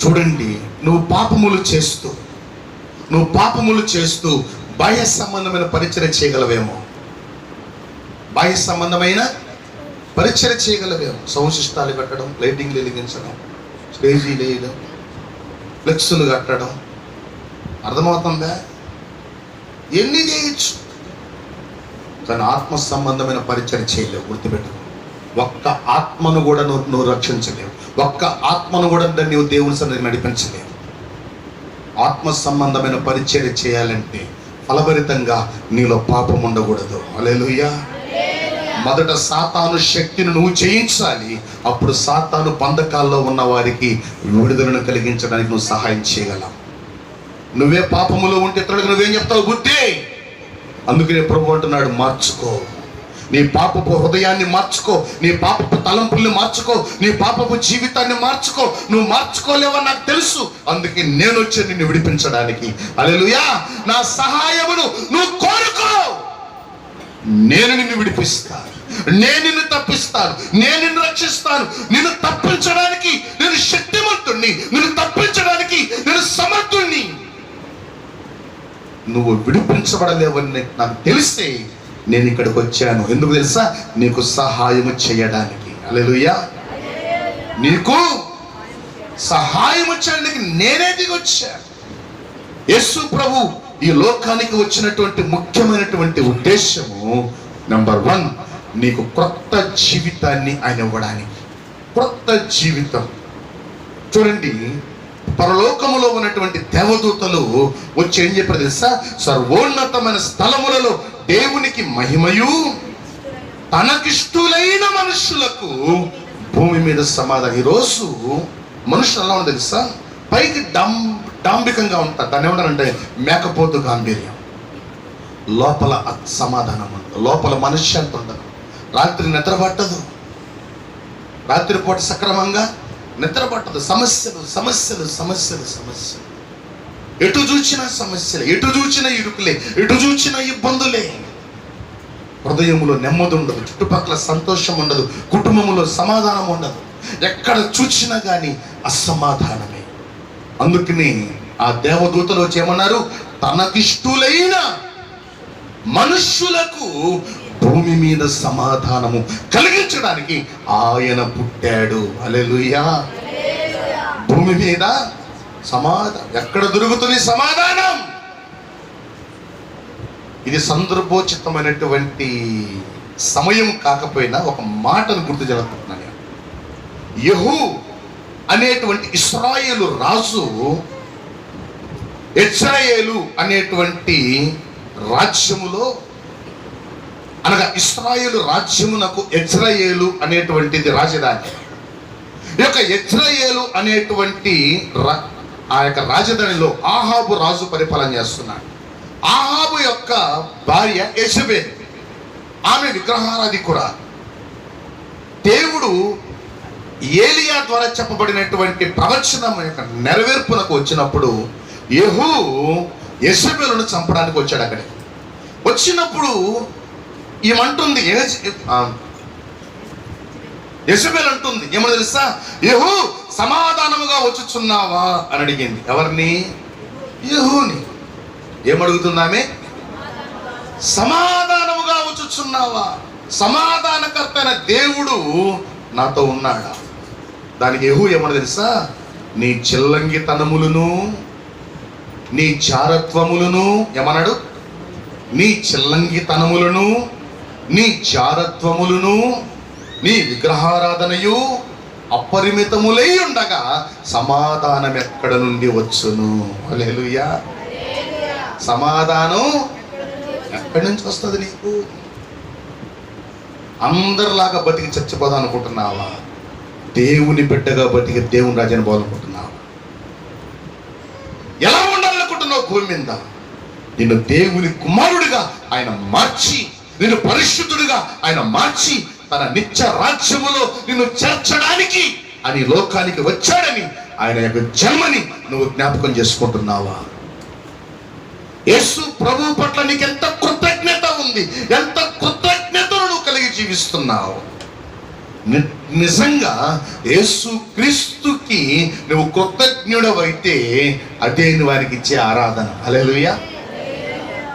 చూడండి, నువ్వు పాపములు చేస్తూ బాహ్య సంబంధమైన పరిచర్య చేయగలవేమో, బాహ్య సంబంధమైన పరిచర్య చేయగలవేమో. సౌండ్ కట్టడం, లైటింగ్లు వెలిగించడం, స్టేజీలు వేయడం, ఫ్లెక్సులు కట్టడం, అర్థమవుతుందా? ఎన్ని చేయొచ్చు, కానీ ఆత్మ సంబంధమైన పరిచర్య చేయలేవు. గుర్తుపెట్టుకో, ఒక్క ఆత్మను కూడా నువ్వు రక్షించలేవు, ఒక్క ఆత్మను కూడా నువ్వు దేవుని సన్నిధికి నడిపించలేవు. ఆత్మ సంబంధమైన పరిచర్య చేయాలంటే ఫలభరితంగా నీలో పాపం ఉండకూడదు. హల్లెలూయా. మొదట సాతాను శక్తిని నువ్వు జయించాలి. అప్పుడు సాతాను బంధకాల్లో ఉన్న వారికి విడుదలను కలిగించడానికి నువ్వు సహాయం చేయగలవు. నువ్వే పాపములో ఉంటే ఇతరులకు నువ్వేం చెప్తావు? బుద్ధి. అందుకనే ప్రభు అంటున్నాడు, మార్చుకో, నీ పాపపు హృదయాన్ని మార్చుకో, నీ పాపపు తలంపుల్ని మార్చుకో, నీ పాపపు జీవితాన్ని మార్చుకో. నువ్వు మార్చుకోలేవని నాకు తెలుసు, అందుకే నేను వచ్చి నిన్ను విడిపించడానికి. హల్లెలూయా. నా సహాయమును నువ్వు కోరుకో, నేను నిన్ను విడిపిస్తా. నేను నిన్ను తప్పిస్తాను, నేను నిన్ను రక్షిస్తాను, నిన్ను తప్పించడానికి నేను శక్తిమంతుణ్ణి, నిన్ను తప్పించడానికి నేను సమర్థుణ్ణి. నువ్వు విడిపించబడలేవని నాకు తెలిస్తే నేను ఇక్కడికి వచ్చాను. ఎందుకు తెలుసా? నీకు సహాయం చేయడానికి. హల్లెలూయా. నీకు సహాయం చేయడానికి నేనే దిగొచ్చాను. యేసు ప్రభు ఈ లోకానికి వచ్చినటువంటి ముఖ్యమైనటువంటి ఉద్దేశము నంబర్ 1, నీకు క్రొత్త జీవితాన్ని ఆయన ఇవ్వడానికి. క్రొత్త జీవితం. చూడండి, పరలోకములో ఉన్నటువంటి దేవదూతలు వచ్చి ఏం చెప్పారు తెలుసా? సర్వోన్నతమైన స్థలములలో దేవునికి మహిమయు, తనకిష్టులైన మనుషులకు భూమి మీద సమాధానం. ఈరోజు మనుషులు ఎలా ఉంది తెలుసా? పైకి డాంబికంగా ఉంటారు. దాన్ని ఏమంటారంటే మేకపోతు గాంభీర్యం. లోపల సమాధానం ఉండదు, లోపల మనశ్శాంతి ఉండదు. రాత్రి నిద్ర పట్టదు, రాత్రిపూట సక్రమంగా నిద్ర పట్టదు. సమస్యలు సమస్యలు సమస్యలు సమస్యలు, ఎటు చూచినా సమస్యలే, ఎటు చూచినా ఇరుకులే, ఎటు చూచినా ఇబ్బందులే. హృదయంలో నెమ్మది ఉండదు, చుట్టుపక్కల సంతోషం ఉండదు, కుటుంబంలో సమాధానం ఉండదు, ఎక్కడ చూచినా కానీ అసమాధానమే. అందుకని ఆ దేవదూతలు వచ్చి ఏమన్నారు? తనకిష్టులైన మనుష్యులకు భూమి మీద సమాధానము కలిగించడానికి ఆయన పుట్టాడు. హల్లెలూయా. భూమి మీద సమాధానం. ఎక్కడ దొరుకుతుంది సమాధానం? ఇది సందర్భోచితమైనటువంటి సమయం కాకపోయినా ఒక మాటను గుర్తు జరుగుతున్నాను. యెహూ అనేటువంటి ఇశ్రాయేలు రాజు ఇజ్రాయేలు అనేటువంటి రాజ్యములో, అనగా ఇశ్రాయేలు రాజ్యమునకు ఇజ్రాయేలు అనేటువంటిది రాజధాని. ఈ యొక్క ఇజ్రాయేలు అనేటువంటి ఆ యొక్క రాజధానిలో ఆహాబు రాజు పరిపాలన చేస్తున్నాడు. ఆహాబు యొక్క భార్య యెజబెల్, ఆమె విగ్రహారాధికురాలు. దేవుడు ఏలియా ద్వారా చెప్పబడినటువంటి ప్రవచనం యొక్క నెరవేర్పునకు వచ్చినప్పుడు యెహూ యెజబెలును చంపడానికి వచ్చాడు. అక్కడే వచ్చినప్పుడు ఏమంటుంది? యెజబెల్ అంటుంది ఏమో తెలుసా? యెహూ సమాధానముగా వచ్చుచున్నావా అని అడిగింది. ఎవరిని? యెహూని. ఏమడుగుతున్నామే? సమాధానముగా వచ్చుచున్నావా? సమాధానకర్త అయిన దేవుడు నాతో ఉన్నాడా? దానికి యెహూ ఏమన్నా తెలుసా? నీ చిల్లంగితనములను, నీ జారత్వములను, ఏమన్నాడు? నీ చిల్లంగితనములను, నీ జారత్వములను, నీ విగ్రహారాధనయు అపరిమితములై ఉండగా సమాధానం ఎక్కడ నుండి వచ్చును? హల్లెలూయా. సమాధానం ఎక్కడి నుంచి వస్తుంది నీకు? అందరిలాగా బతికి చచ్చిపోదాం అనుకుంటున్నావా? దేవుని బిడ్డగా బతికి దేవుని రాజ్యాన్ని పోవాలనుకుంటున్నావా? ఎలా ఉండాలనుకుంటున్నావు భూమి మీద? నిన్ను దేవుని కుమారుడిగా ఆయన మార్చి, నిన్ను పరిశుద్ధుడిగా ఆయన మార్చి తన నిత్య రాజ్యములో నిన్ను చేర్చడానికి అని లోకానికి వచ్చాడని ఆయన యొక్క జన్మని నువ్వు జ్ఞాపకం చేసుకుంటున్నావా? యేసు ప్రభు పట్ల నీకు ఎంత కృతజ్ఞత ఉంది, ఎంత కృతజ్ఞతను నువ్వు కలిగి జీవిస్తున్నావు. నిజంగా యేసు క్రీస్తుకి నువ్వు కృతజ్ఞుడవైతే అదే వారికి ఇచ్చే ఆరాధన. హల్లెలూయా.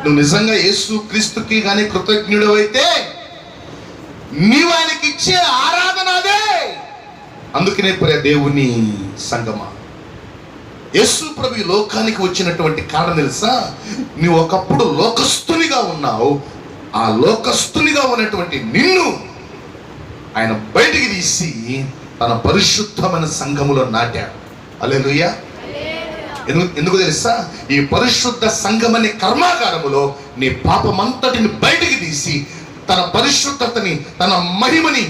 నువ్వు నిజంగా యేసు క్రీస్తుకి కానీ కృతజ్ఞుడవైతే నీవు ఆయనకి ఇచ్చే ఆరాధన అదే. అందుకనే ప్రియ దేవుని సంగమా, యేసు ప్రభు ఈ లోకానికి వచ్చినటువంటి కారణం తెలుసా? నువ్వు ఒకప్పుడు లోకస్తునిగా ఉన్నావు. ఆ లోకస్తునిగా ఉన్నటువంటి నిన్ను ఆయన బయటికి తీసి తన పరిశుద్ధమైన సంఘములో నాటాడు. హల్లెలూయా. ఎందుకు తెలుసా? ఈ పరిశుద్ధ సంఘం అనే కర్మాగారములో నీ పాపమంతటిని బయటికి తీసి తన పరిశుద్ధతని, తన మహిమని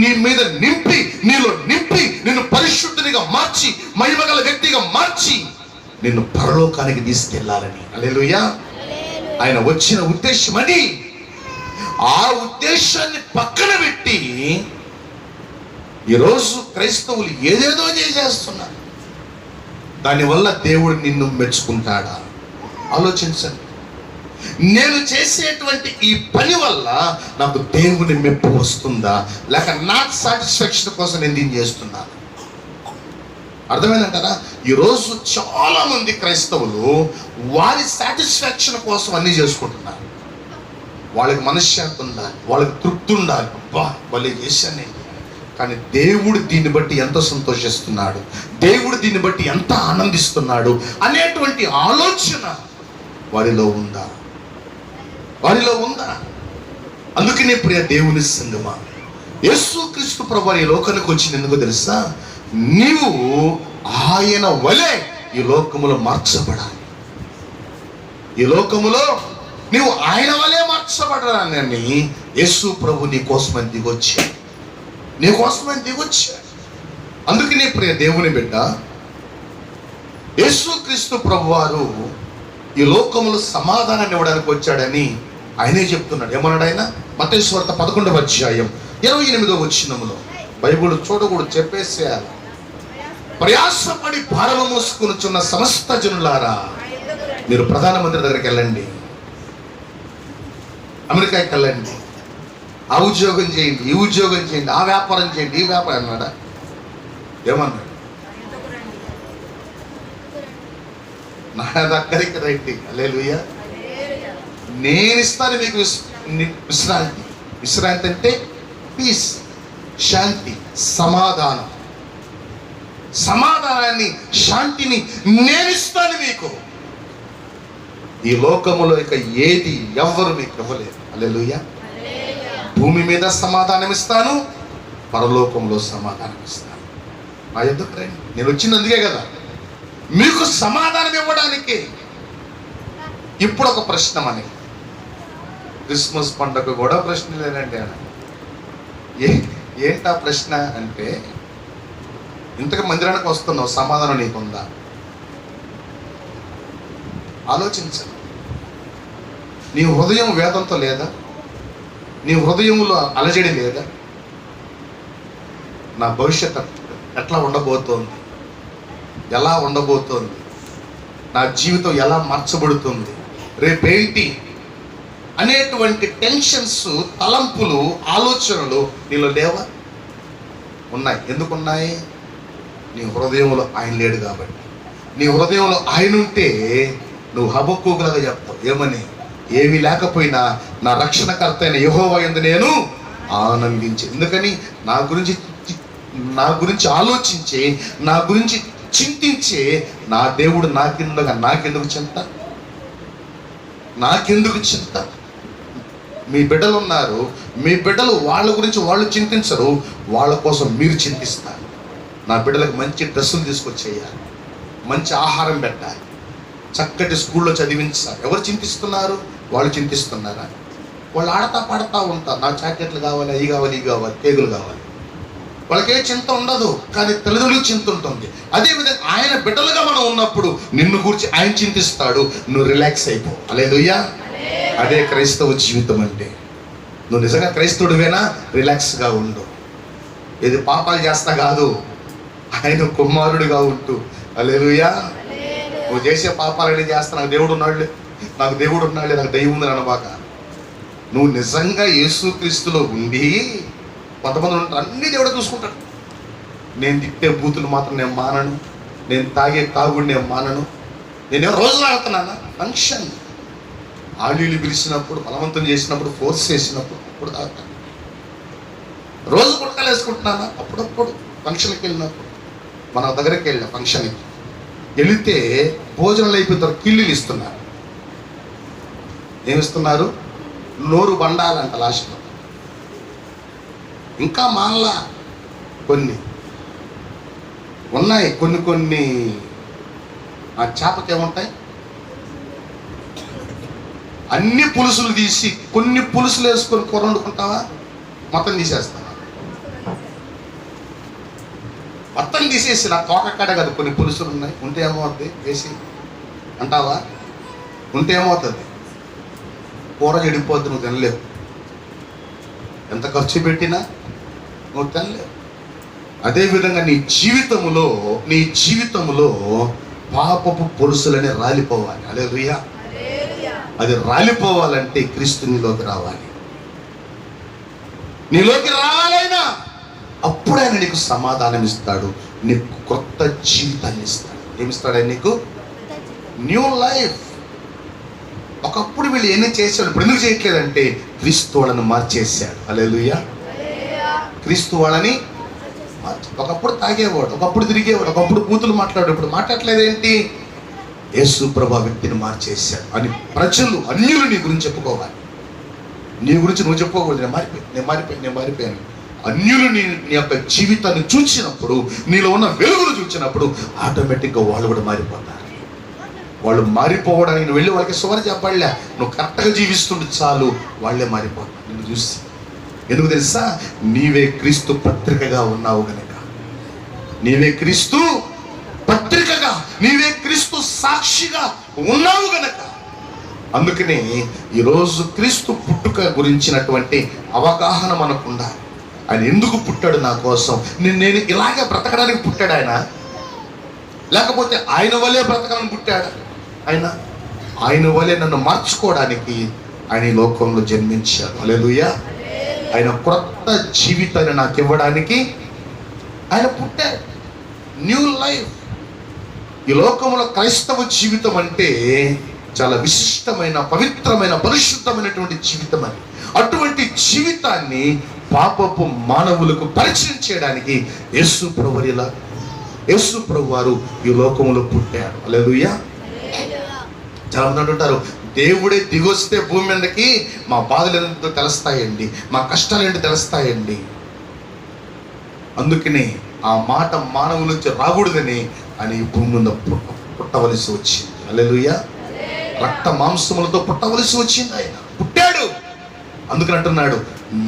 నీ మీద నింపి, నీలో నింపి నిన్ను పరిశుద్ధునిగా మార్చి, మహిమగల వ్యక్తిగా మార్చి నిన్ను పరలోకానికి తీసుకెళ్లాలని. హల్లెలూయా. ఆయన వచ్చిన ఉద్దేశం అది. ఆ ఉద్దేశాన్ని పక్కన పెట్టి ఈరోజు క్రైస్తవులు ఏదేదో చేసేస్తున్నారు. దానివల్ల దేవుడు నిన్ను మెచ్చుకుంటాడా? ఆలోచించండి. నేను చేసేటువంటి ఈ పని వల్ల నాకు దేవుని మెప్పు వస్తుందా, లేక నా సాటిస్ఫాక్షన్ కోసం నేను దీన్ని చేస్తున్నాను? అర్థమైందంటారా? ఈరోజు చాలా మంది క్రైస్తవులు వారి సాటిస్ఫాక్షన్ కోసం అన్నీ చేసుకుంటున్నారు. వాళ్ళకి మనశ్శాంతి ఉండాలి, వాళ్ళకి తృప్తి ఉండాలి. అబ్బా భలే చేశాను నేను, కానీ దేవుడు దీన్ని బట్టి ఎంత సంతోషిస్తున్నాడు, దేవుడు దీన్ని బట్టి ఎంత ఆనందిస్తున్నాడు అనేటువంటి ఆలోచన వారిలో ఉందా? వారిలో ఉందా? అందుకనే ప్రియ దేవుని సంగమా, యేసుక్రీస్తు ప్రభువు ఈ లోకానికి వచ్చింది ఎందుకో తెలుసా? నీవు ఆయన వలె ఈ లోకములో మార్చబడాలి. ఈ లోకములో నీవు ఆయన వలె మార్చబడాలని యేసు ప్రభు నీ కోసమని దిగొచ్చాడు, నీ కోసమని దిగొచ్చాడు. అందుకనే ప్రియ దేవుని బిడ్డ, యేసుక్రీస్తు ప్రభు వారు ఈ లోకములో సమాధానాన్ని ఇవ్వడానికి వచ్చాడని ఆయనే చెప్తున్నాడు. ఏమన్నాడు ఆయన? మత్తయి సువార్త 11వ అధ్యాయం 28వ వచనములో, బైబిల్ చూడకూడదు చెప్పేసేయాలి. ప్రయాసపడి భారము మోసుకొనుచున్న సమస్త జనులారా, మీరు ప్రధానమంత్రి దగ్గరికి వెళ్ళండి, అమెరికాకి వెళ్ళండి, ఆ ఉద్యోగం చేయండి, ఈ ఉద్యోగం చేయండి, ఆ వ్యాపారం చేయండి, ఈ వ్యాపారం అన్నాడా? ఏమన్నాడు? నా దగ్గరికి రండి. హల్లెలూయా. నేను ఇస్తాను మీకు విశ్రాంతి. విశ్రాంతి అంటే పీస్, శాంతి, సమాధానం. సమాధానాన్ని, శాంతిని నేను ఇస్తాను మీకు. ఈ లోకములో ఇక ఏది ఎవ్వరు మీకు ఇవ్వలేదు. హల్లెలూయా. భూమి మీద సమాధానం ఇస్తాను, పరలోకంలో సమాధానం ఇస్తాను. నా ఎదుకు రండి, నేను వచ్చింది అందుకే కదా, మీకు సమాధానం ఇవ్వడానికి. ఇప్పుడు ఒక ప్రశ్న మనకి, క్రిస్మస్ పండుగ కూడా ప్రశ్న లేదండి అన్న. ఏంటా ప్రశ్న అంటే, ఇంతకు మందిరానికి వస్తున్నావు, సమాధానం నీకుందా? ఆలోచించండి. నీ హృదయం వేదంతో లేదా? నీ హృదయంలో అలజడి లేదా? నా భవిష్యత్తు ఎట్లా ఉండబోతోంది, ఎలా ఉండబోతోంది, నా జీవితం ఎలా మార్చబడుతుంది, రేపేంటి అనేటువంటి టెన్షన్స్, తలంపులు, ఆలోచనలు నీలో లేవా? ఉన్నాయి. ఎందుకున్నాయి? నీ హృదయంలో ఆయన లేడు కాబట్టి. నీ హృదయంలో ఆయన ఉంటే నువ్వు హబక్కూకులాగా చెప్తావు. ఏమని? ఏమీ లేకపోయినా నా రక్షణకర్త అయిన యెహోవా యందు నేను ఆనందించి. ఎందుకని? నా గురించి ఆలోచించే, నా గురించి చింతించే నా దేవుడు నాకెందుకు చింత? నాకెందుకు చింత? మీ బిడ్డలు ఉన్నారు, మీ బిడ్డలు వాళ్ళ గురించి వాళ్ళు చింతించరు, వాళ్ళ కోసం మీరు చింతిస్తారు. నా బిడ్డలకు మంచి డ్రెస్సులు తీసుకొచ్చేయాలి, మంచి ఆహారం పెట్టాలి, చక్కటి స్కూల్లో చదివించాలి. ఎవరు చింతిస్తున్నారు? వాళ్ళు చింతిస్తున్నారా? వాళ్ళు ఆడతా పాడుతూ ఉంటారు, నాకు జాకెట్లు కావాలి, అవి కావాలి, ఇవి కావాలి, కేకులు కావాలి. వాళ్ళకే చింత ఉండదు, కానీ తల్లిదండ్రులకు చింత ఉంటుంది. అదేవిధంగా ఆయన బిడ్డలుగా మనం ఉన్నప్పుడు నిన్ను గురించి ఆయన చింతిస్తాడు, నువ్వు రిలాక్స్ అయిపో. హల్లెలూయా. అదే క్రైస్తవ జీవితం అంటే. నువ్వు నిజంగా క్రైస్తవుడివేనా? రిలాక్స్గా ఉండు. ఇది పాపాలు చేస్తా కాదు, ఆయన కుమారుడిగా ఉంటూ. హల్లెలూయా. నువ్వు చేసే పాపాలని చేస్తా, నాకు దేవుడు ఉన్నాడులే, నాకు దేవుడు ఉన్నాడులే, నాకు దైవం ఉందని అనబాక. నువ్వు నిజంగా యేసుక్రీస్తులో ఉండి, కొంతమంది ఉంటారు అన్నీ దేవుడు చూసుకుంటాడు. నేను తిట్టే బూతులు మాత్రం నేను మానను, నేను తాగే తాగుడు నేను మానను. నేనేమో రోజు తాగుతున్నానా? ఫంక్షన్ ఆలీలు పిలిచినప్పుడు, బలవంతం చేసినప్పుడు, ఫోర్స్ చేసినప్పుడు అప్పుడు తాగుతాను. రోజు గుట్టకాలు వేసుకుంటున్నానా? అప్పుడప్పుడు ఫంక్షన్కి వెళ్ళినప్పుడు. మన దగ్గరికి వెళ్ళిన ఫంక్షన్కి వెళితే భోజనాలు అయిపోయిన తర్వాత కిల్లీలు ఇస్తున్నారు. ఏమిస్తున్నారు? నోరు బండాలంట లాస్ట్లో. ఇంకా మానలా కొన్ని ఉన్నాయి. కొన్ని ఆ చేపకి ఏముంటాయి? అన్ని పులుసులు తీసి కొన్ని పులుసులు వేసుకొని కూర వండుకుంటావా? మొత్తం తీసేస్తావా? మొత్తం తీసేసి నా తోకక్కడ కదా కొన్ని పులుసులు ఉన్నాయి, ఉంటే ఏమవుతుంది వేసి అంటావా? ఉంటే ఏమవుతుంది? కూర చెడిపోద్ది, నువ్వు తినలేవు. ఎంత ఖర్చు పెట్టినా నువ్వు తినలేవు. అదేవిధంగా నీ జీవితములో పాపపు పులుసులని రాలిపోవాలి. హల్లెలూయా. అది రాలిపోవాలంటే క్రీస్తు నీలోకి రావాలి. నీలోకి రావాలైనా అప్పుడు ఆయన నీకు సమాధానం ఇస్తాడు, నీకు కొత్త జీవితాన్ని ఇస్తాడు. ఏమిస్తాడు ఆయన నీకు? New life. ఒకప్పుడు వీళ్ళు ఎన్ని చేశాడు, ఇప్పుడు ఎందుకు చేయట్లేదంటే క్రీస్తు వాళ్ళని మార్చేశాడు. హల్లెలూయా. క్రీస్తు వాళ్ళని ఒకప్పుడు తాగేవాడు, ఒకప్పుడు తిరిగేవాడు, ఒకప్పుడు బూతులు మాట్లాడు, ఇప్పుడు మాట్లాడలేదేంటి? యేసు ప్రభు వ్యక్తిని మార్చేశాడు అని ప్రజలు, అన్యులు నీ గురించి చెప్పుకోవాలి. నీ గురించి నువ్వు చెప్పుకోకూడదు, నేను మారిపోయాను. అన్యులు నీ యొక్క జీవితాన్ని చూసినప్పుడు, నీలో ఉన్న వెలుగును చూసినప్పుడు ఆటోమేటిక్గా వాళ్ళు కూడా మారిపోతారు. వాళ్ళు మారిపోవడానికి నువ్వు వెళ్ళి వాళ్ళకి సువార్త చెప్పాలే, నువ్వు కరెక్ట్గా జీవిస్తుంటే చాలు, వాళ్ళే మారిపోతారు నిన్ను చూసి. ఎందుకు తెలుసా? నీవే క్రీస్తు పత్రికగా ఉన్నావు గనక. నీవే క్రీస్తు పత్రికగా, నీవే క్రీస్తు సాక్షిగా ఉన్నావు గనక. అందుకనే ఈరోజు క్రీస్తు పుట్టుక గురించినటువంటి అవగాహన మనకుండా, ఆయన ఎందుకు పుట్టాడు నా కోసం, నేను ఇలాగే బ్రతకడానికి పుట్టాడు ఆయన, లేకపోతే ఆయన వల్లే బ్రతకాలని పుట్టాడు ఆయన వల్లే నన్ను మార్చుకోవడానికి ఆయన ఈ లోకంలో జన్మించాడు. హల్లెలూయా. ఆయన క్రొత్త జీవితాన్ని నాకు ఇవ్వడానికి ఆయన పుట్టాడు. New life. ఈ లోకంలో క్రైస్తవ జీవితం అంటే చాలా విశిష్టమైన, పవిత్రమైన, పరిశుద్ధమైనటువంటి జీవితం అని. అటువంటి జీవితాన్ని పాపపు మానవులకు పరిచయం చేయడానికి యేసు ప్రభు వారు ఈ లోకంలో పుట్టారు. హల్లెలూయా. చాలా మంది అంటుంటారు, దేవుడే దిగొస్తే భూమి మీదకి మా బాధలు ఏంటో తెలుస్తాయండి, మా కష్టాలు ఏంటో తెలుస్తాయండి. అందుకనే ఆ మాట మానవుల నుంచి రాకూడదని ఆయన ఈ భూమి మీద పుట్టవలసి వచ్చింది. హల్లెలూయా. రక్త మాంసములతో పుట్టవలసి వచ్చింది. ఆయన పుట్టాడు. అందుకని అంటున్నాడు,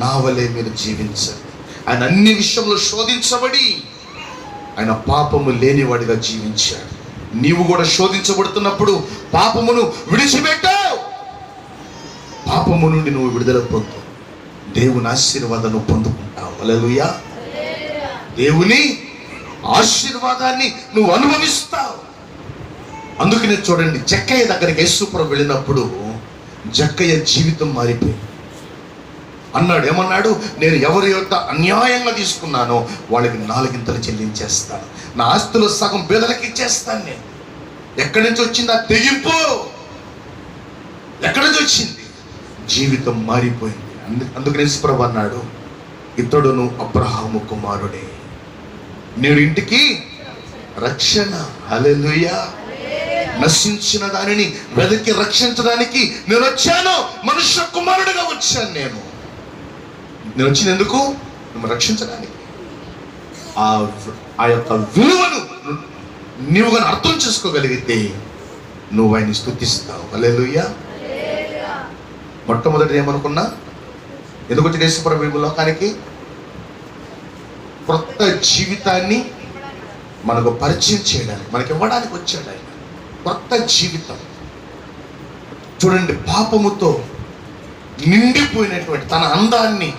నా వలే మీరు జీవించండి. ఆయన అన్ని విషయంలో శోధించబడి ఆయన పాపము లేనివాడిగా జీవించాడు. నీవు కూడా శోధించబడుతున్నప్పుడు పాపమును విడిచిపెట్టావు. పాపము నుండి నువ్వు విడుదల పొందు, దేవుని ఆశీర్వాదాన్ని పొందుకుంటావు. హల్లెలూయా. దేవుని ఆశీర్వాదాన్ని నువ్వు అనుభవిస్తావు. అందుకనే చూడండి, జక్కయ్య దగ్గరికి యేసు ప్రభు వెళ్ళినప్పుడు జక్కయ్య జీవితం మారిపోయింది. అన్నాడు, ఏమన్నాడు? నేను ఎవరి యొక్క అన్యాయంగా తీసుకున్నానో వాళ్ళకి 4 చెల్లించేస్తాను, నా ఆస్తులు సగం పేదలకు ఇచ్చేస్తాను. నేను ఎక్కడి నుంచి వచ్చింది ఆ తెగింపు? ఎక్కడి నుంచి వచ్చింది? జీవితం మారిపోయింది. అందుకని యేసు ప్రభు అన్నాడు, ఇతడును అబ్రహాము కుమారుడే, నేను ఇంటికి రక్షణ. హల్లెలూయా. నశించిన దానిని వెదకి రక్షించడానికి నేను వచ్చాను, మనుష్య కుమారుడిగా వచ్చాను. నేను వచ్చిన ఎందుకు? నువ్వు రక్షించడానికి. ఆ యొక్క విలువను నీవు కానీ అర్థం చేసుకోగలిగితే నువ్వు ఆయన్ని స్తుతిస్తావు. హల్లెలూయా. మొట్టమొదటి ఏమనుకున్నా, ఎందుకు వచ్చి యేసు ప్రభు ఈ లోకానికి? కొత్త జీవితాన్ని మనకు పరిచయం చేయడానికి, మనకి ఇవ్వడానికి వచ్చాడు ఆయన. కొత్త జీవితం. చూడండి, పాపముతో నిండిపోయినటువంటి తన అందాన్ని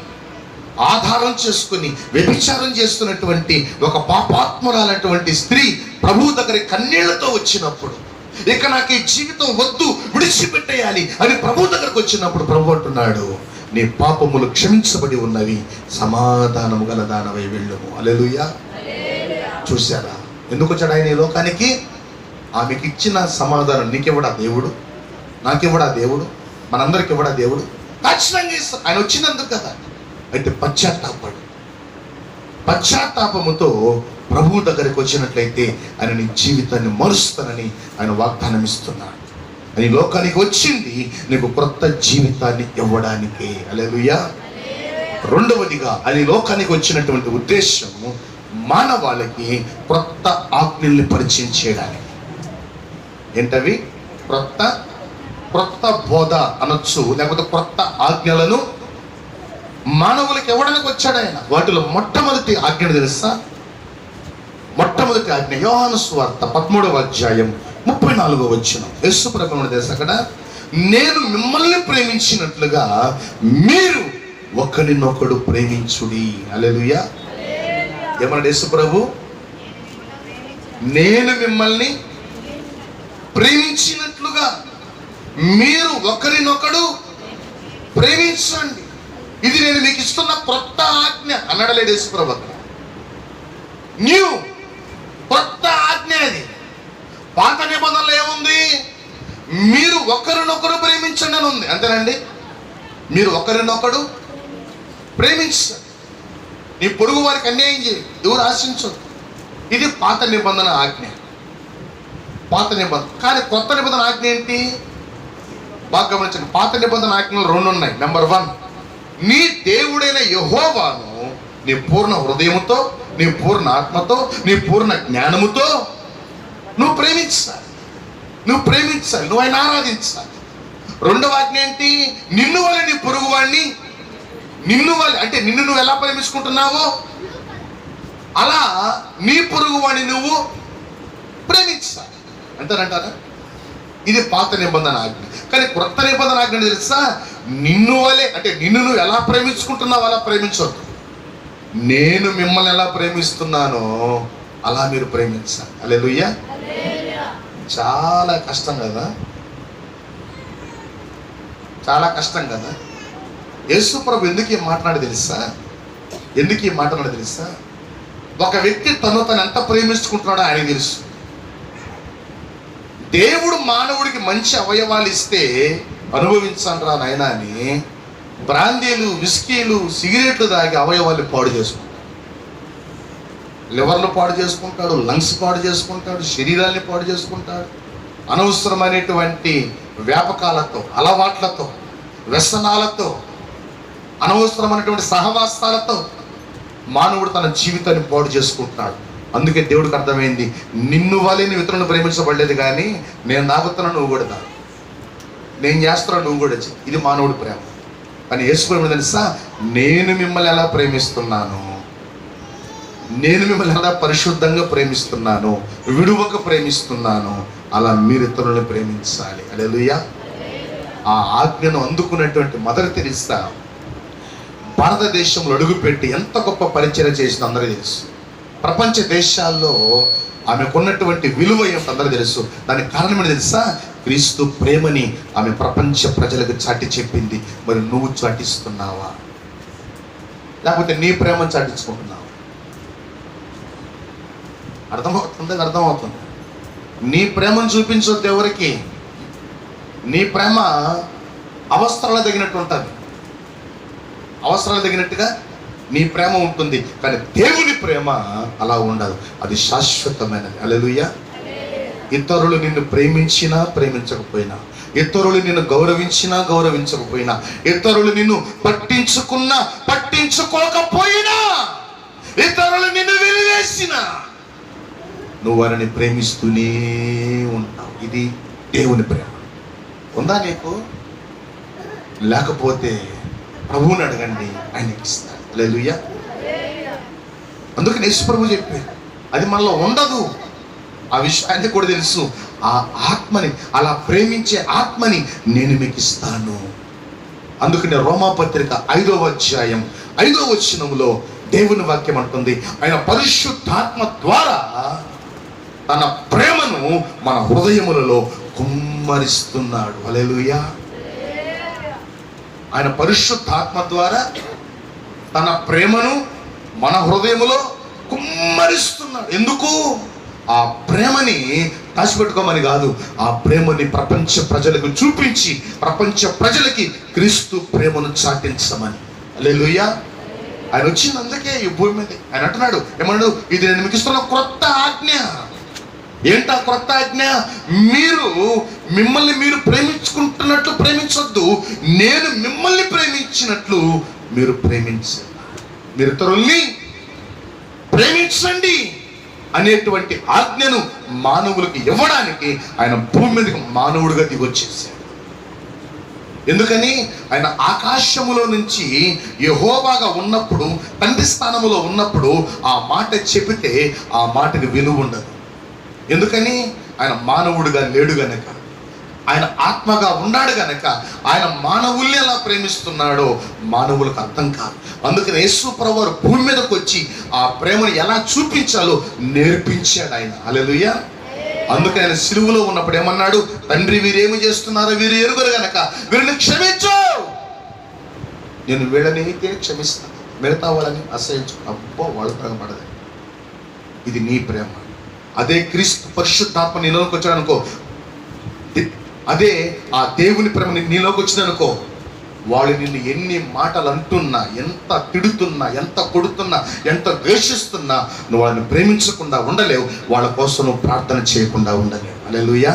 ఆధారం చేసుకుని వ్యభిచారం చేస్తున్నటువంటి ఒక పాపాత్మురాలైనటువంటి స్త్రీ ప్రభు దగ్గర కన్నీళ్లతో వచ్చినప్పుడు, ఇక నాకు ఈ జీవితం వద్దు, విడిచిపెట్టేయాలి అని ప్రభు దగ్గరకు వచ్చినప్పుడు ప్రభు అంటున్నాడు, నీ పాపములు క్షమించబడి ఉన్నవి, సమాధానము గల దానవై వెళ్ళుము. హల్లెలూయా. చూశారా ఎందుకు వచ్చాడు ఆయన ఈ లోకానికి? ఆమెకి ఇచ్చిన సమాధానం నీకివ్వడా దేవుడు? నాకివ్వడా దేవుడు? మనందరికి ఇవ్వడా దేవుడు? ఖచ్చితంగా ఇస్తాడు. ఆయన వచ్చినందుకు కదా. అయితే పశ్చాత్తాపముతో ప్రభు దగ్గరికి వచ్చినట్లయితే ఆయన నీ జీవితాన్ని మరుస్తానని ఆయన వాగ్దానం ఇస్తున్నాడు. అని లోకానికి వచ్చింది నీకు కొత్త జీవితాన్ని ఇవ్వడానికి. హల్లెలూయా. రెండవదిగా ఆయన లోకానికి వచ్చినటువంటి ఉద్దేశము మానవాళికి కొత్త ఆజ్ఞల్ని పరిచయం చేయడానికి. ఏంటవి? క్రొత్త బోధ అనొచ్చు, లేకపోతే కొత్త ఆజ్ఞలను మానవులకు ఇవ్వడానికి వచ్చాడు ఆయన. వాటిలో మొట్టమొదటి ఆజ్ఞను తెలుసా? మొట్టమొదటి ఆజ్ఞ యోహాను సువార్త 13వ అధ్యాయం 34వ వచనం. యేసు ప్రభువు తెలుసు అక్కడ, నేను మిమ్మల్ని ప్రేమించినట్లుగా మీరు ఒకరినొకడు ప్రేమించుడి. హల్లెలూయా. ఏమన్నాడు యేసు ప్రభు? నేను మిమ్మల్ని ప్రేమించినట్లుగా మీరు ఒకరినొకడు ప్రేమించండి, ఇది నేను మీకు ఇస్తున్న కొత్త ఆజ్ఞ అన్నాడు యేసుప్రభు. న్యూ, కొత్త ఆజ్ఞ అది. పాత నిబంధనలో ఏముంది? మీరు ఒకరినొకరు ప్రేమించండి అని ఉంది, అంతేనండి. మీరు ఒకరినొకడు ప్రేమించండి, నీ పొరుగు వారికి అన్యాయం చేయి, ఎవరు ఆశించదు. ఇది పాత నిబంధన ఆజ్ఞ, పాత నిబంధన. కానీ కొత్త నిబంధన ఆజ్ఞ ఏంటి? బాగా గమనించండి. పాత నిబంధన ఆజ్ఞలు 2 ఉన్నాయి. నెంబర్ 1, నీ దేవుడైన యెహోవాను నీ పూర్ణ హృదయముతో, నీ పూర్ణ ఆత్మతో, నీ పూర్ణ జ్ఞానముతో నువ్వు ప్రేమించాలి, నువ్వు ఆయన ఆరాధించాలి. 2వ ఆజ్ఞ ఏంటి? నిన్ను వల్ల నీ పొరుగు వాడిని, నిన్ను వల్ల అంటే నిన్ను నువ్వు ఎలా ప్రేమించుకుంటున్నావో అలా నీ పొరుగు వాడిని నువ్వు ప్రేమించాలి, అంటారంటారా? ఇది పాత నిబంధన ఆజ్ఞ. కానీ కొత్త నిబంధన ఆజ్ఞ తెలుసా? నిన్ను వలే అంటే నిన్ను నువ్వు ఎలా ప్రేమించుకుంటున్నావు అలా ప్రేమించొద్దు. నేను మిమ్మల్ని ఎలా ప్రేమిస్తున్నానో అలా మీరు ప్రేమించాలి. హల్లెలూయా. చాలా కష్టం కదా, చాలా కష్టం కదా. యేసు ప్రభు ఎందుకు ఈ మాట్లాడి తెలుసా? ఒక వ్యక్తి తను ఎంత ప్రేమించుకుంటున్నాడో ఆయన తెలుసు. దేవుడు మానవుడికి మంచి అవయవాలు ఇస్తే అనుభవించండి రా నాయనా అని బ్రాందీలు, విస్కీలు, సిగరెట్లు తాగి అవయవాలు పాడు చేసుకుంటాడు. లివర్లు పాడు చేసుకుంటాడు, లంగ్స్ పాడు చేసుకుంటాడు, శరీరాన్ని పాడు చేసుకుంటాడు. అనవసరమైనటువంటి వ్యాపకాలతో, అలవాట్లతో, వ్యసనాలతో, అనవసరమైనటువంటి సహవాసాలతో మానవుడు తన జీవితాన్ని పాడు చేసుకుంటున్నాడు. అందుకే దేవుడికి అర్థమైంది, నిన్ను వలె నీ ఇతరులను ప్రేమించబడలేదు, కానీ నేను తాగుతున్నా నువ్వు కూడా తాగు, నేను చేస్తున్నా నువ్వు కూడా చెయ్యి. ఇది మానవుడి ప్రేమ. కానీ యేసు ప్రేమ తెలుసా? నేను మిమ్మల్ని ఎలా ప్రేమిస్తున్నాను, నేను మిమ్మల్ని ఎలా పరిశుద్ధంగా ప్రేమిస్తున్నాను, విడువక ప్రేమిస్తున్నాను, అలా మీరు ఇతరులను ప్రేమించాలి. హల్లెలూయా. ఆ ఆజ్ఞను అందుకున్నటువంటి మదర్ తెరెసా భారతదేశంలో అడుగుపెట్టి ఎంత గొప్ప పరిచయం చేసిందో అందరికీ తెలుసు. ప్రపంచ దేశాల్లో ఆమెకున్నటువంటి విలువ ఏమిటో అందరికీ తెలుసు. దానికి కారణం ఏంటి తెలుసా? క్రీస్తు ప్రేమని ఆమె ప్రపంచ ప్రజలకు చాటి చెప్పింది. మరి నువ్వు చాటిస్తున్నావా, లేకపోతే నీ ప్రేమను చాటించుకుంటున్నావా? అర్థమవుతుంది. నీ ప్రేమను చూపించొద్దు ఎవరికి. నీ ప్రేమ అవసరాలు తగినట్టు ఉంటుంది, అవసరాలు తగినట్టుగా నీ ప్రేమ ఉంటుంది. కానీ దేవుని ప్రేమ అలా ఉండదు, అది శాశ్వతమైనది. హల్లెలూయా. ఇతరులు నిన్ను ప్రేమించినా ప్రేమించకపోయినా, ఇతరులు నిన్ను గౌరవించినా గౌరవించకపోయినా, ఇతరులు నిన్ను పట్టించుకున్నా పట్టించుకోకపోయినా, ఇతరులు నిన్ను వెలివేసినా నువ్వు వారిని ప్రేమిస్తూనే ఉంటావు. ఇది దేవుని ప్రేమ. ఉందా నీకు? లేకపోతే ప్రభువుని అడగండి, ఆయనకి ఇస్తాడు. హల్లెలూయా. అందుకని యేసు ప్రభు చెప్పారు, అది మనలో ఉండదు. ఆ విషయాన్ని కూడా తెలుసు. ఆ ఆత్మని, అలా ప్రేమించే ఆత్మని నేను మీకు ఇస్తాను. అందుకని రోమాపత్రిక 5వ అధ్యాయం 5వ వచనంలో దేవుని వాక్యం అంటుంది, ఆయన పరిశుద్ధాత్మ ద్వారా తన ప్రేమను మన హృదయములలో కుమ్మరిస్తున్నాడు. హల్లెలూయా. ఆయన పరిశుద్ధాత్మ ద్వారా తన ప్రేమను మన హృదయములో కుమ్మరిస్తున్నాడు. ఎందుకు? ఆ ప్రేమని దాచిపెట్టుకోమని కాదు, ఆ ప్రేమని ప్రపంచ ప్రజలకు చూపించి ప్రపంచ ప్రజలకి క్రీస్తు ప్రేమను చాటించమని. హల్లెలూయా. ఆయన వచ్చింది అందుకే ఈ భూమి మీద. ఆయన అంటున్నాడు, ఏమన్నాడు? ఇది నేను మీకు ఇస్తున్న క్రొత్త ఆజ్ఞ. ఏంటా క్రొత్త ఆజ్ఞ? మీరు మిమ్మల్ని మీరు ప్రేమించుకుంటున్నట్లు ప్రేమించొద్దు, నేను మిమ్మల్ని ప్రేమించినట్లు మీరు ప్రేమించండి, మీరు ఇతరుల్ని ప్రేమించండి అనేటువంటి ఆజ్ఞను మానవులకు ఇవ్వడానికి ఆయన భూమి మీదకి మానవుడిగా దిగొచ్చేసాడు. ఎందుకని? ఆయన ఆకాశములో నుంచి యెహోవాగా ఉన్నప్పుడు, తండ్రి స్థానములో ఉన్నప్పుడు ఆ మాట చెబితే ఆ మాటకి విలువ ఉండదు. ఎందుకని? ఆయన మానవుడిగా లేడు గనక, ఆయన ఆత్మగా ఉన్నాడు గనక ఆయన మానవుల్ని ఎలా ప్రేమిస్తున్నాడో మానవులకు అర్థం కాదు. అందుకని యేసు ప్రభువు భూమి మీదకి వచ్చి ఆ ప్రేమను ఎలా చూపించాలో నేర్పించాడు ఆయన. హల్లెలూయా. అందుకే ఆయన సిలువలో ఉన్నప్పుడు ఏమన్నాడు? తండ్రి, వీరేమి చేస్తున్నారో వీరు ఎరుగరు గనక వీరిని క్షమించు. నేను వీళ్ళనైతే క్షమిస్తాను, మిగతా వాళ్ళని అసహించు. అబ్బో, వాళ్ళు ప్రేమపడదు. ఇది నీ ప్రేమ. అదే క్రీస్తు పరిశుద్ధాత్మ నీలోకి వచ్చాడు అనుకో, అదే ఆ దేవుని ప్రేమ నీలోకి వచ్చిందనుకో, వాళ్ళు నిన్ను ఎన్ని మాటలు అంటున్నా, ఎంత తిడుతున్నా, ఎంత కొడుతున్నా, ఎంత ద్వేషిస్తున్నా, నువ్వు వాళ్ళని ప్రేమించకుండా ఉండలేవు. వాళ్ళ కోసం నువ్వు ప్రార్థన చేయకుండా ఉండలేవు. హల్లెలూయా.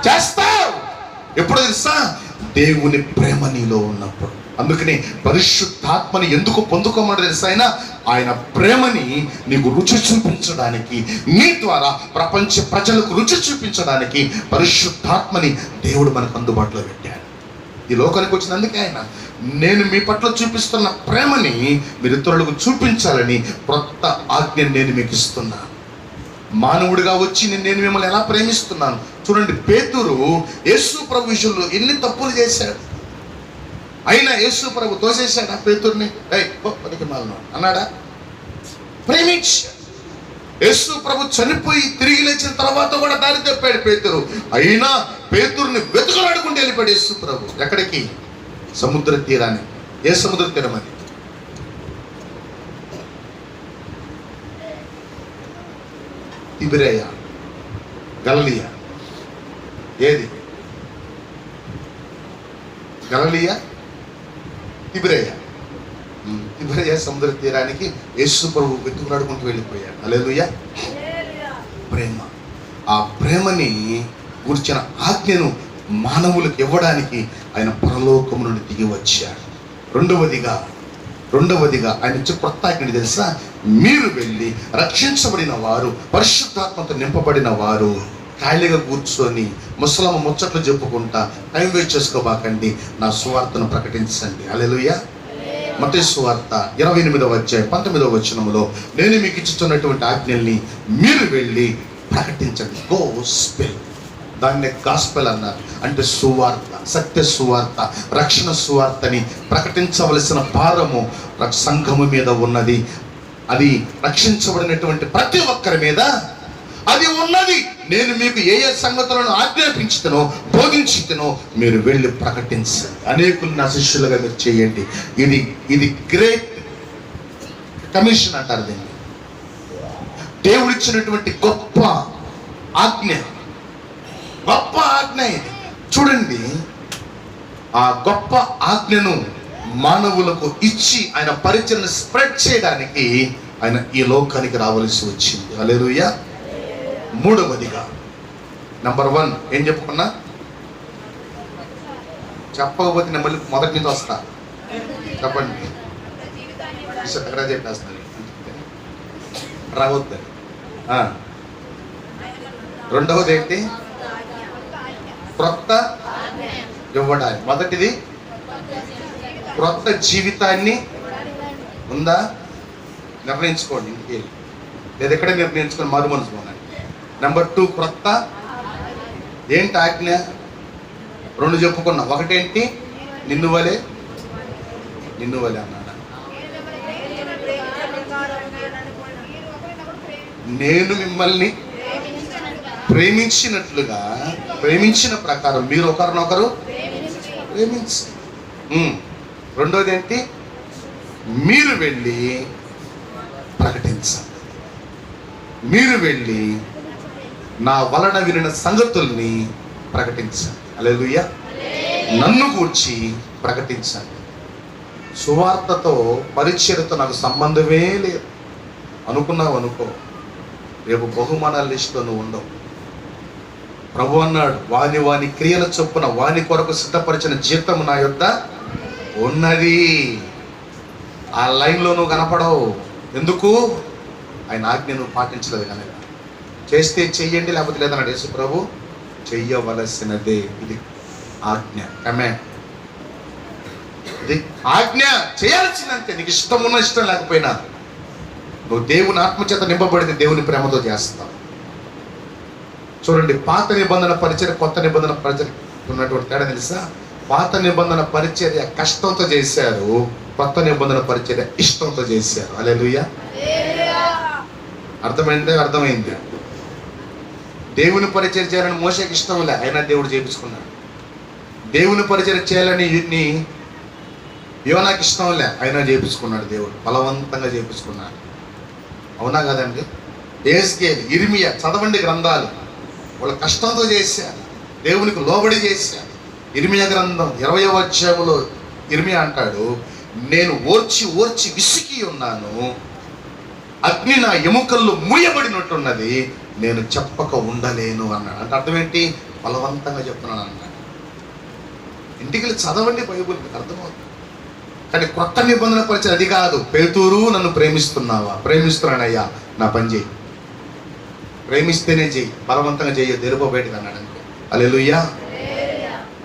చేస్తావు ఎప్పుడు తెలుసా? దేవుని ప్రేమ నీలో ఉన్నప్పుడు. అందుకని పరిశుద్ధాత్మని ఎందుకు పొందుకోమని తెలుసా? ఆయన ప్రేమని నీకు రుచి చూపించడానికి, నీ ద్వారా ప్రపంచ ప్రజలకు రుచి చూపించడానికి పరిశుద్ధాత్మని దేవుడు మనకు అందుబాటులో పెట్టాడు. ఈ లోకానికి వచ్చినందుకే ఆయన, నేను మీ పట్ల చూపిస్తున్న ప్రేమని మీరు ఇతరులకు చూపించాలని క్రొత్త ఆజ్ఞ నేను మీకు ఇస్తున్నాను. మానవుడిగా వచ్చి నేను మిమ్మల్ని ఎలా ప్రేమిస్తున్నాను చూడండి. పేతురు యేసు ప్రభు విషయంలో ఎన్ని తప్పులు చేశాడు. అయినా యేసు ప్రభు తోసేశాడా పేతుర్ని? పనికి మాలను అన్నాడా? ప్రేమించాడు. యేసు ప్రభు చనిపోయి తిరిగి లేచిన తర్వాత కూడా దారి తప్పాడు పేతురు. అయినా పేతురుని వెతుకలాడుకుంటూ వెళ్ళిపోయాడు యేసు ప్రభు. ఎక్కడికి? సముద్ర తీరాన్ని. ఏ సముద్ర తీరం అది? తిబిరేయ, గలిలయ. ఏది? గలిలయ, తిబిరేయ. తిబిరేయ సముద్ర తీరానికి యేసు ప్రభు వెతుకులాడుకుంటూ వెళ్ళిపోయాడు. హల్లెలూయా. ప్రేమ. ఆ ప్రేమని గురించిన ఆజ్ఞను మానవులకు ఇవ్వడానికి ఆయన పరలోకము నుండి దిగి వచ్చాడు. రెండవదిగా ఆయన ఇచ్చే కొత్త ఆజ్ఞ తెలుసా? మీరు వెళ్ళి రక్షించబడిన వారు, పరిశుద్ధాత్మతో నింపబడిన వారు ఖాళీగా కూర్చొని ముసలమ్మ ముచ్చట్లు చెప్పుకుంటా టైం వేస్ట్ చేసుకోబాకండి, నా సువార్తను ప్రకటించండి. హల్లెలూయా. మత్తయి సువార్త 28వ అధ్యాయం 19వ వచనంలో, నేను మీకు ఇచ్చుతున్నటువంటి ఆజ్ఞల్ని మీరు వెళ్ళి ప్రకటించండి. గోస్పెల్. దాన్నే గాస్పెల్ అన్నారు. అంటే సువార్త, సత్య సువార్త, రక్షణ సువార్తని ప్రకటించవలసిన భారము సంఘము మీద ఉన్నది. అది రక్షించబడినటువంటి ప్రతి ఒక్కరి మీద అది ఉన్నది. నేను మీకు ఏ ఏ సంగతులను ఆజ్ఞాపించుతానో, బోధించుతానో మీరు వెళ్ళి ప్రకటించండి. అనేకులు నా శిష్యులుగా మీరు చేయండి. ఇది గ్రేట్ కమిషన్ అంటారు దీన్ని. దేవుడిచ్చినటువంటి గొప్ప ఆజ్ఞ, గొప్ప ఆజ్ఞ ఇది. చూడండి, ఆ గొప్ప ఆజ్ఞను మానవులకు ఇచ్చి ఆయన పరిచయను స్ప్రెడ్ చేయడానికి ఆయన ఈ లోకానికి రావలసి వచ్చింది. హల్లెలూయా. మూడవదిగా, నంబర్ 1 ఏం చెప్పుకున్నా? చెప్పకపోతే నేను మళ్ళీ మొదటి నుంచి వస్తా. చెప్పండి. ఎక్కడ చెప్పేస్తాను రావద్దు. రెండవది ఏంటి? క్రొత్త ఇవ్వడానికి. మొదటిది క్రొత్త జీవితాన్ని ఉందా? నిర్ణయించుకోండి ఇంటికి, లేదా ఎక్కడే నిర్ణయించుకొని మారు మనసు పోనండి. నెంబర్ 2 క్రొత్త ఏంటి ఆజ్ఞ? 2 చెప్పుకున్నా. ఒకటేంటి? నిన్ను వలే అన్నాడా? నేను మిమ్మల్ని ప్రేమించినట్లుగా, ప్రేమించిన ప్రకారం మీరు ఒకరినొకరు ప్రేమించు. రెండోది ఏంటి? మీరు వెళ్ళి ప్రకటించాలి. మీరు వెళ్ళి నా వలన వినిన సంగతుల్ని ప్రకటించాలి. హల్లెలూయా. నన్ను గూర్చి ప్రకటించాలి. సువార్తతో, పరిచర్యతో నాకు సంబంధమే లేదు అనుకున్నావు అనుకో, రేపు బహుమానాల లిస్టులో నువ్వు ఉండవు. ప్రభు అన్నాడు, వాని క్రియల చొప్పున వాని కొరకు సిద్ధపరిచిన జీతం నా యొద్ద ఉన్నది. ఆ లైన్లో నువ్వు కనపడవు. ఎందుకు? ఆయన ఆజ్ఞ నువ్వు పాటించలేదు కనుక. చేస్తే చెయ్యండి, లేకపోతే లేదన్నాడు యేసు ప్రభు. చెయ్యవలసినదే. ఇది ఆజ్ఞ. ఇది ఆజ్ఞ. చేయాల్సిందంతే. నీకు ఇష్టం ఉన్నా ఇష్టం లేకపోయినా నువ్వు దేవుని ఆత్మచేత నింపబడితే దేవుని ప్రేమతో చేస్తావు. చూడండి, పాత నిబంధన పరిచర్య, కొత్త నిబంధన పరిచర్య ఉన్నటువంటి తేడా తెలుసా? పాత నిబంధన పరిచర్య కష్టంతో చేశారు, కొత్త నిబంధన పరిచర్య ఇష్టంతో చేశారు. హల్లెలూయా. అర్థమైంది. దేవుని పరిచయం చేయాలని మోషేకి ఇష్టం లే, అయినా దేవుడు చేయించుకున్నాడు. దేవుని పరిచయం చేయాలని యోనాకి ఇష్టం లే, అయినా చేయించుకున్నాడు దేవుడు, బలవంతంగా చేయించుకున్నాడు. అవునా కదండి? యేస్కేలు, ఇర్మియా, చదవండి గ్రంథాలు. వాళ్ళ కష్టంతో చేశారు, దేవునికి లోబడి చేశారు. ఇర్మియా గ్రంథం 20వ అధ్యాయంలో ఇర్మియా అంటాడు, నేను ఓర్చి ఓర్చి విసికి ఉన్నాను, అగ్ని నా ఎముకల్లో మూయబడినట్టున్నది, నేను చెప్పక ఉండలేను అన్నాడు. అంటే అర్థం ఏంటి? బలవంతంగా చెప్తున్నాను అన్నాడు. ఇంటికి వెళ్ళి చదవండి బైబుల్, మీకు అర్థమవుతుంది. కానీ కొత్త నిబంధన పరిచయం అది కాదు. పేతురు, నన్ను ప్రేమిస్తున్నావా? ప్రేమిస్తున్నానయ్యా, నా పని చేయి, ప్రేమిస్తేనే చెయ్యి, బలవంతంగా చెయ్యి, తెలుపు బయటకు అన్నాడు అంతే. హల్లెలూయా.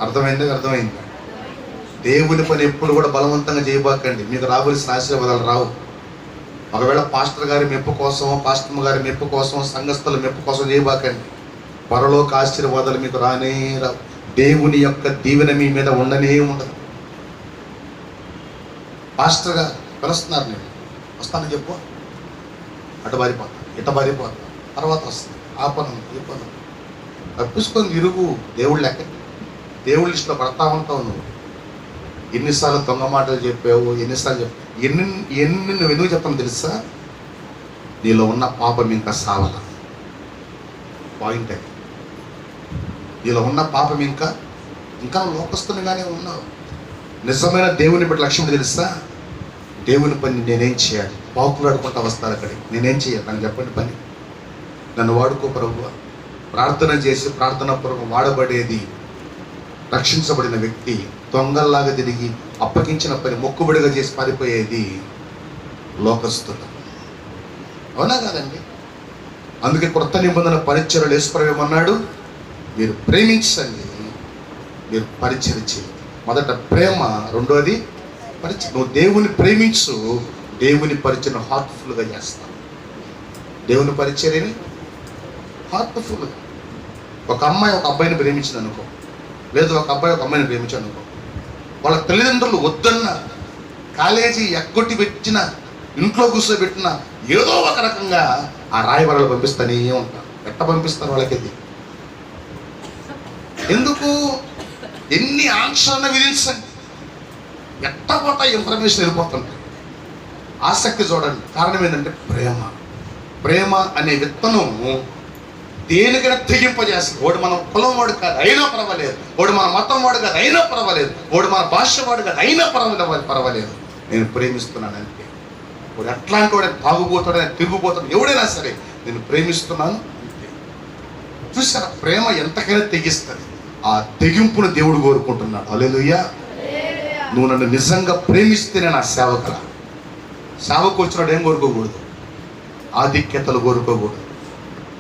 అర్థమైంది? అర్థమైంది. దేవుని పని ఎప్పుడు కూడా బలవంతంగా చేయబాకండి, మీకు రావలసిన ఆశీర్వాదాలు రావు. ఒకవేళ పాస్టర్ గారి మెప్పు కోసమో, పాస్టర్ గారి మెప్పు కోసం, సంఘస్థుల మెప్పు కోసం చేయబాకండి. పరలోక ఆశీర్వాదాలు మీకు రానే రావు. దేవుని యొక్క దీవెన మీ మీద ఉండనే ఉండదు. పాస్టర్ గారు పిలుస్తున్నారు, నేను వస్తానని చెప్పు, అటు బారిపోతాను, ఇట బారిపోతాను, తర్వాత వస్తాను, ఆ పను ఈ పను తప్పించుకొని తిరుగు. దేవుడు లెక్క, దేవుడి లిస్టులో పడతా ఉంటావు నువ్వు. ఎన్నిసార్లు దొంగ మాటలు చెప్పావు, ఎన్నిసార్లు ఎన్ని నువ్వు ఎందుకు చెప్తాను తెలుసా? నీలో ఉన్న పాపం ఇంకా సావల. పాయింట్ అది. నీలో ఉన్న పాపం ఇంకా లోకస్తునిగానే ఉన్నావు. నిజమైన దేవుని బట్టి లక్ష్యం తెలుసా? దేవుని పని నేనేం చేయాలి? పాకులాడుకుంటా వస్తారు అక్కడికి, నేనేం చేయాలి? నాకు చెప్పండి పని. నన్ను వాడుకో ప్రభువా. ప్రార్థన చేసి ప్రార్థన పూర్వకం వాడబడేది రక్షించబడిన వ్యక్తి. దొంగల్లాగా తిరిగి అప్పగించిన పని మొక్కుబడిగా చేసి పారిపోయేది లోకస్తులు. అవునా కాదండి? అందుకే కొత్త నిబంధన పరిచర్యలు యేసుప్రభువేమన్నాడు? మీరు ప్రేమించండి, మీరు పరిచర్య చేయండి. మొదట ప్రేమ, రెండోది పరిచయం. నువ్వు దేవుని ప్రేమించు, దేవుని పరిచయం హార్ట్ఫుల్గా చేస్తావు. దేవుని పరిచర్యని హార్ట్ఫుల్గా. ఒక అమ్మాయి ఒక అబ్బాయిని ప్రేమించింది అనుకో, లేదు ఒక అబ్బాయి ఒక అమ్మాయిని ప్రేమించాను అనుకో, వాళ్ళ తల్లిదండ్రులు వద్దన్న, కాలేజీ ఎగ్గొట్టి పెట్టిన, ఇంట్లో కూర్చోబెట్టిన, ఏదో ఒక రకంగా ఆ రాయబారాలు పంపిస్తానే ఉంటారు. ఎట్ట పంపిస్తారు వాళ్ళకి? ఎందుకు? ఎన్ని ఆంక్షలను విధించండి, ఎట్ట పోతా ఇన్ఫర్మేషన్ వెళ్ళిపోతుంటాయి. ఆసక్తి చూడండి. కారణం ఏంటంటే ప్రేమ అనే విత్తనం దేనికైనా తెగింపజేస్తుంది. వాడు మన కులం వాడు కాదు అయినా పర్వాలేదు, వాడు మన మతం వాడు కాదు అయినా పర్వాలేదు, వాడు మన భాష వాడు కాదు అయినా పర్వాలేదు, నేను ప్రేమిస్తున్నాను అంతే. వాడు ఎట్లాంటి వాడు, తాగుపోతాడు, తిరుగుపోతాడు, ఎవడైనా సరే నేను ప్రేమిస్తున్నాను అంతే. చూసారా? ప్రేమ ఎంతకైనా తెగిస్తుంది. ఆ తెగింపును దేవుడు కోరుకుంటున్నాడు. హల్లెలూయా. నువ్వు నన్ను నిజంగా ప్రేమిస్తేనే నా సేవకుల. సేవకు వచ్చినాడు ఏం కోరుకోకూడదు? ఆధిక్యతలు కోరుకోకూడదు.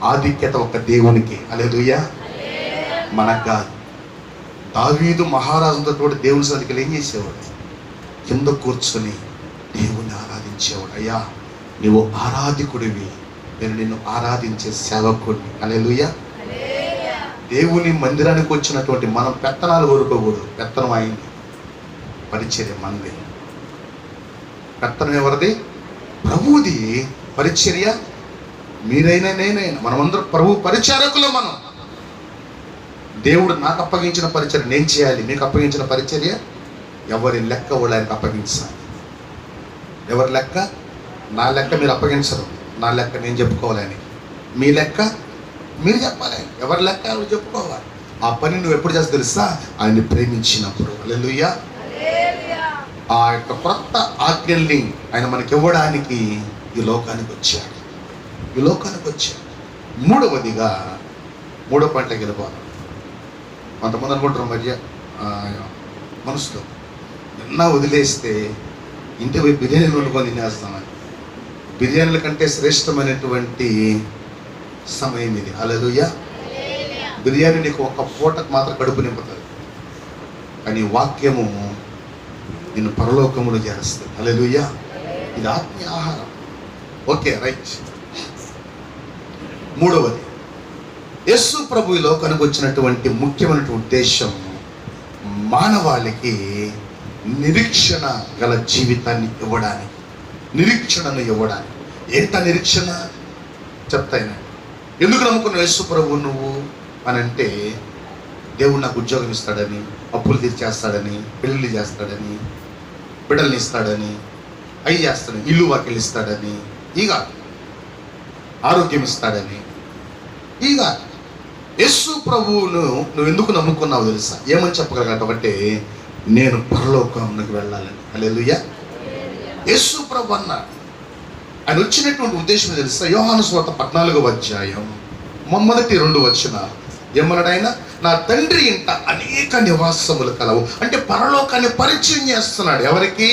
ఆధిక్యత ఒక దేవునికి. హల్లెలూయా. మనకు కాదు. దావీదు మహారాజుతో తోటి దేవుని సన్నిధికి ఏం చేసేవాడు? కింద కూర్చొని దేవుని ఆరాధించేవాడు. అయ్యా నువ్వు ఆరాధికుడివి, నేను నిన్ను ఆరాధించే సేవకుడిని. హల్లెలూయా. దేవుని మందిరానికి వచ్చినటువంటి మనం పెత్తనాలు కోరుకోకూడదు. పెత్తనం అయింది, పరిచర్య మనది. పెత్తనం ఎవరిది? ప్రభువుది. పరిచర్య మీరైనా నేనైనా మనమందరం ప్రభు పరిచారకులు. మనం దేవుడు నాకు అప్పగించిన పరిచర్య నేను చేయాలి, మీకు అప్పగించిన పరిచర్య ఎవరి లెక్క వాళ్ళు ఆయనకు అప్పగించాలి. ఎవరి లెక్క? నా లెక్క మీరు అప్పగించరు, నా లెక్క నేను చెప్పుకోవాలి. మీ లెక్క మీరు చెప్పాలి. ఎవరి లెక్క ఎవరు చెప్పుకోవాలి. ఆ పని నువ్వు ఎప్పుడు చేస్తా తెలుసా? ఆయన్ని ప్రేమించినప్పుడు. హల్లెలూయా. ఆ యొక్క కొత్త ఆజ్ఞల్ని ఆయన మనకి ఇవ్వడానికి ఈ లోకానికి వచ్చాడు. మూడవదిగా, మూడో పాయింట్లోకి వెళ్ళిపోతాం. కొంతమంది అనుకుంటారు మధ్య మనసులో ఎన్నా వదిలేస్తే ఇంటి పోయి బిర్యానీలు వండుకొని తినేస్తామని. బిర్యానీల కంటే శ్రేష్టమైనటువంటి సమయం ఇది. హల్లెలూయా. బిర్యానీ నీకు ఒక పూటకు మాత్రం కడుపు నింపుతుంది, కానీ వాక్యము నిన్ను పరలోకములో చేస్తుంది. హల్లెలూయా. ఇది ఆత్మీయ ఆహారం. Okay, right. మూడవది, యేసు ప్రభు ఈ లోకానికి వచ్చినటువంటి ముఖ్యమైన ఉద్దేశం మానవాళికి నిరీక్షణ గల జీవితాన్ని ఇవ్వడానికి, నిరీక్షణను ఇవ్వడానికి. ఏంట నిరీక్షణ? చెప్తాను. ఎందుకు నమ్ముకున్నావు యేసు ప్రభు నువ్వు అని అంటే, దేవుడు నాకు ఉద్యోగం ఇస్తాడని, అప్పులు తీర్చేస్తాడని, పెళ్ళిళ్ళు చేస్తాడని, బిడ్డల్ని ఇస్తాడని, అవి చేస్తాడని, ఇల్లు వాకిలు ఇస్తాడని, ఇక ఆరోగ్యం ఇస్తాడని. ఇక యేసు ప్రభువును నువ్వు ఎందుకు నమ్ముకున్నావు తెలుసా? ఏమని చెప్పగలగటంటే, నేను పరలోకంలోకి వెళ్ళాలని. హల్లెలూయా. యేసు ప్రభు అన్నాడు. ఆయన వచ్చినటువంటి ఉద్దేశం తెలుసా? యోహాను సువార్త 14వ అధ్యాయం మొదటి 2 వచనాలు ఏమన్నాడు ఆయన? నా తండ్రి ఇంట అనేక నివాసములు కలవు. అంటే పరలోకాన్ని పరిచయం చేస్తున్నాడు. ఎవరికి?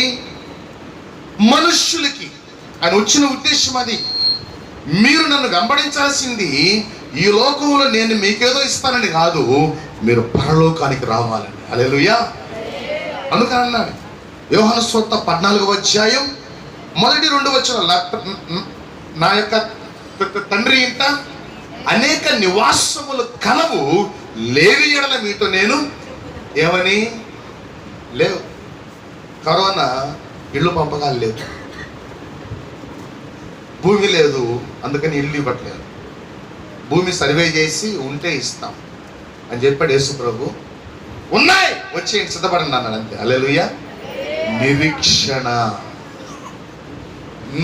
మనుష్యులకి. ఆయన వచ్చిన ఉద్దేశం అది. మీరు నన్ను వెంబడించాల్సింది ఈ లోకంలో నేను మీకేదో ఇస్తానని కాదు, మీరు పరలోకానికి రావాలని. హల్లెలూయా. అందుకని అన్నాడు యోహాను సువార్త 14వ అధ్యాయం మొదటి 2 వచనాలు, నా యొక్క తండ్రి ఇంట అనేక నివాసములు కలవు, లేని ఎడల మీతో నేను ఏమని లేవు. కరోనా ఇళ్ళు పంపకాలు లేవు, భూమి లేదు, అందుకని ఇల్లు ఇవ్వట్లేదు. భూమి సర్వే చేసి ఉంటే ఇస్తాం అని చెప్పాడు యేసు ప్రభు. ఉన్నాయి, వచ్చేయండి, సిద్ధపడండి అన్నాడు. అంతే. హల్లెలూయా. నిరీక్షణ.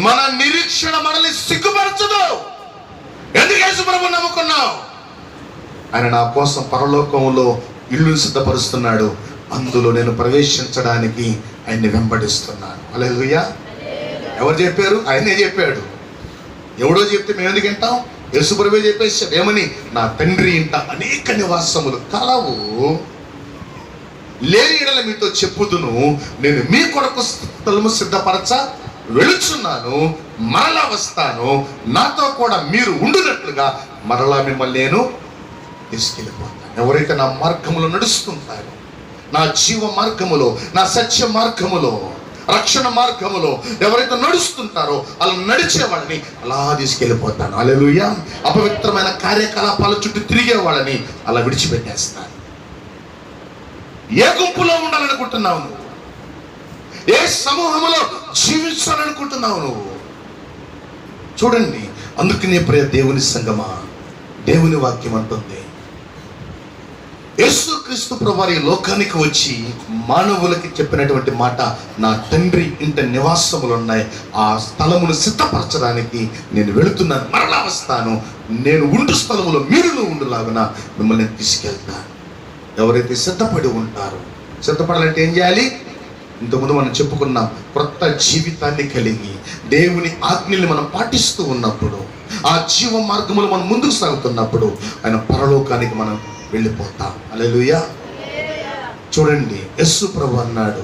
మన నిరీక్షణ మనల్ని సిగ్గుపరచదు. ఎందుకు యేసు ప్రభు నమ్ముకున్నావు? ఆయన నా కోసం పరలోకంలో ఇల్లు సిద్ధపరుస్తున్నాడు, అందులో నేను ప్రవేశించడానికి ఆయన్ని వెంబడిస్తున్నాను. హల్లెలూయా. ఎవరు చెప్పారు? ఆయనే చెప్పాడు. ఎవడో చెప్తే మేము ఎందుకు వింటాం? యేసు ప్రభువే చెప్పేశాడు. ఏమని? నా తండ్రి ఇంట అనేక నివాసములు కలవు, లేని ఎడల మీతో చెప్పుదును, నేను మీ కొరకు స్థలము సిద్ధపరచ వెళుచున్నాను, మరలా వస్తాను, నాతో కూడా మీరు ఉండునట్లుగా మరలా మిమ్మల్ని నేను తీసుకెళ్ళిపోతాను. ఎవరైతే నా మార్గములో నడుస్తుంటారో, నా జీవ మార్గములో, నా సత్య మార్గములో, రక్షణ మార్గములో ఎవరైతే నడుస్తుంటారో అలా నడిచే వాళ్ళని అలా తీసుకెళ్ళిపోతాను. హల్లెలూయా. అపవిత్రమైన కార్యకలాపాల చుట్టూ తిరిగే వాళ్ళని అలా విడిచిపెట్టేస్తాను. ఏ గుంపులో ఉండాలనుకుంటున్నావు నువ్వు? ఏ సమూహంలో జీవించాలనుకుంటున్నావు నువ్వు? చూడండి, అందుకనే ప్రియ దేవుని సంగమా, దేవుని వాక్యం అంటుంది, యేసుక్రీస్తు ప్రభువారు ఈ లోకానికి వచ్చి మానవులకి చెప్పినటువంటి మాట, నా తండ్రి ఇంట నివాసములు ఉన్నాయి, ఆ స్థలమును సిద్ధపరచడానికి నేను వెళుతున్నాను, మరలా వస్తాను, నేను ఉండు స్థలములో మీరు ఉండులాగున మిమ్మల్ని తీసుకెళ్తాను. ఎవరైతే సిద్ధపడి ఉంటారో, సిద్ధపడాలంటే ఏం చేయాలి? ఇంతకుముందు మనం చెప్పుకున్నాం, క్రొత్త జీవితాన్ని కలిగి దేవుని ఆజ్ఞల్ని మనం పాటిస్తూ ఉన్నప్పుడు, ఆ జీవ మార్గములు మనం ముందుకు సాగుతున్నప్పుడు ఆయన పరలోకానికి మనం వెళ్ళిపోతాం. హల్లెలూయా. చూడండి, యేసు ప్రభు అన్నాడు,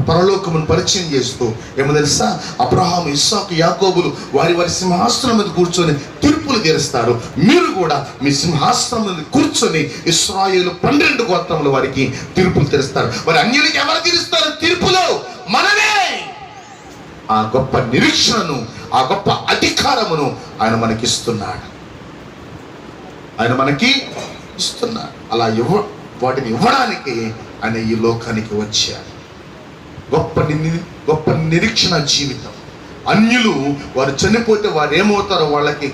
పరలోకమును పరిచయం చేస్తూ ఏమో తెలుసా? అబ్రహాము, ఇస్సాకు, యాకోబులు వారి వారి సింహాసనం మీద కూర్చొని తీర్పులు తీరుస్తారు, మీరు కూడా మీ సింహాసనం మీద కూర్చొని ఇశ్రాయేలు 12 గోత్రముల వారికి తీర్పులు తీరుస్తారు. మరి అన్యులకి ఎవరు తీరుస్తారు తీర్పులు? మనమే. ఆ గొప్ప నిరీక్షణను, ఆ గొప్ప అధికారమును ఆయన మనకిస్తున్నాడు. ఆయన మనకి ఇస్తున్నాడు. అలా వాటిని ఇవ్వడానికి ఆయన ఈ లోకానికి వచ్చాడు. గొప్ప నిరీక్షణ జీవితం. అన్యులు వారు చనిపోతే వారు ఏమవుతారో వాళ్ళకి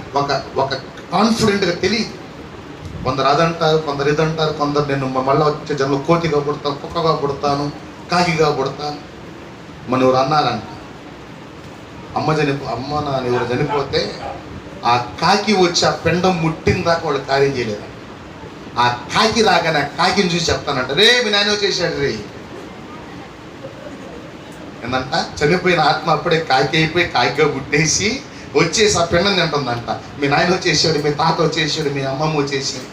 ఒక కాన్ఫిడెంట్గా తెలియదు. కొందరు అదంటారు, కొందరు ఇదంటారు, కొందరు నేను మళ్ళీ వచ్చే జన్మలో కోతిగా పుడతాను, కుక్కగా పుడతాను, కాకిగా పుడతాను. మన ఎవరు అన్నారంట, అమ్మ నాన్న ఎవరు చనిపోతే ఆ కాకి వచ్చి ఆ పెండం ముట్టిన దాకా వాళ్ళు కార్యం చేయలేదు. ఆ కాకి రాగానే ఆ కాకిని చూసి చెప్తానంట, రే మీ నాయన వచ్చేసాడు రే. ఏంటంట, చనిపోయిన ఆత్మ అప్పుడే కాకి అయిపోయి కాకిగా పుట్టేసి వచ్చేసి ఆ పిండం తింటుందంట. మీ నాయన వచ్చేసాడు, మీ తాత వచ్చేసాడు, మీ అమ్మమ్మ వచ్చేసాడు.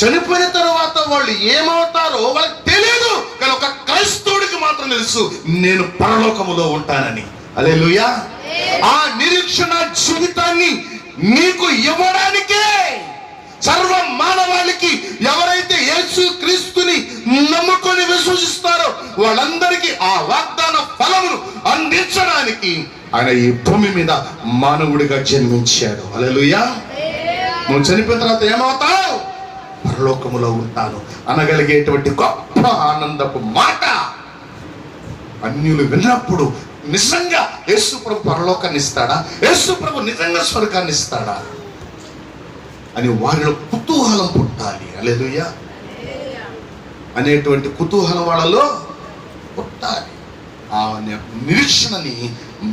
చనిపోయిన తర్వాత వాళ్ళు ఏమవుతారో వాళ్ళకి తెలియదు, కానీ ఒక క్రైస్తవుడికి మాత్రం తెలుసు, నేను పరలోకములో ఉంటానని. హల్లెలూయా. ఆ నిరీక్షణ జీవితాన్ని నీకు ఇవ్వడానికే సర్వ మానవాళికి, ఎవరైతే యేసు క్రీస్తుని నమ్ముకొని విశ్వసిస్తారో వాళ్ళందరికీ ఆ వాగ్దాన ఫలమును అందించడానికి ఆయన ఈ భూమి మీద మానవుడిగా జన్మించాడు. హల్లెలూయా. నువ్వు చనిపోయిన తర్వాత ఏమవుతావు? పరలోకములో ఉంటాను అనగలిగేటువంటి గొప్ప ఆనందపు మాట అన్యులు విన్నప్పుడు నిజంగా యేసు ప్రభు పరలోకాన్ని ఇస్తాడా, యేసు ప్రభు నిజంగా స్వర్గాన్ని ఇస్తాడా అని వారిలో కుతూహలం పుట్టాలి. హల్లెలూయా అనేటువంటి కుతూహలం వాళ్ళలో పుట్టాలి. ఆ నిరీక్షణని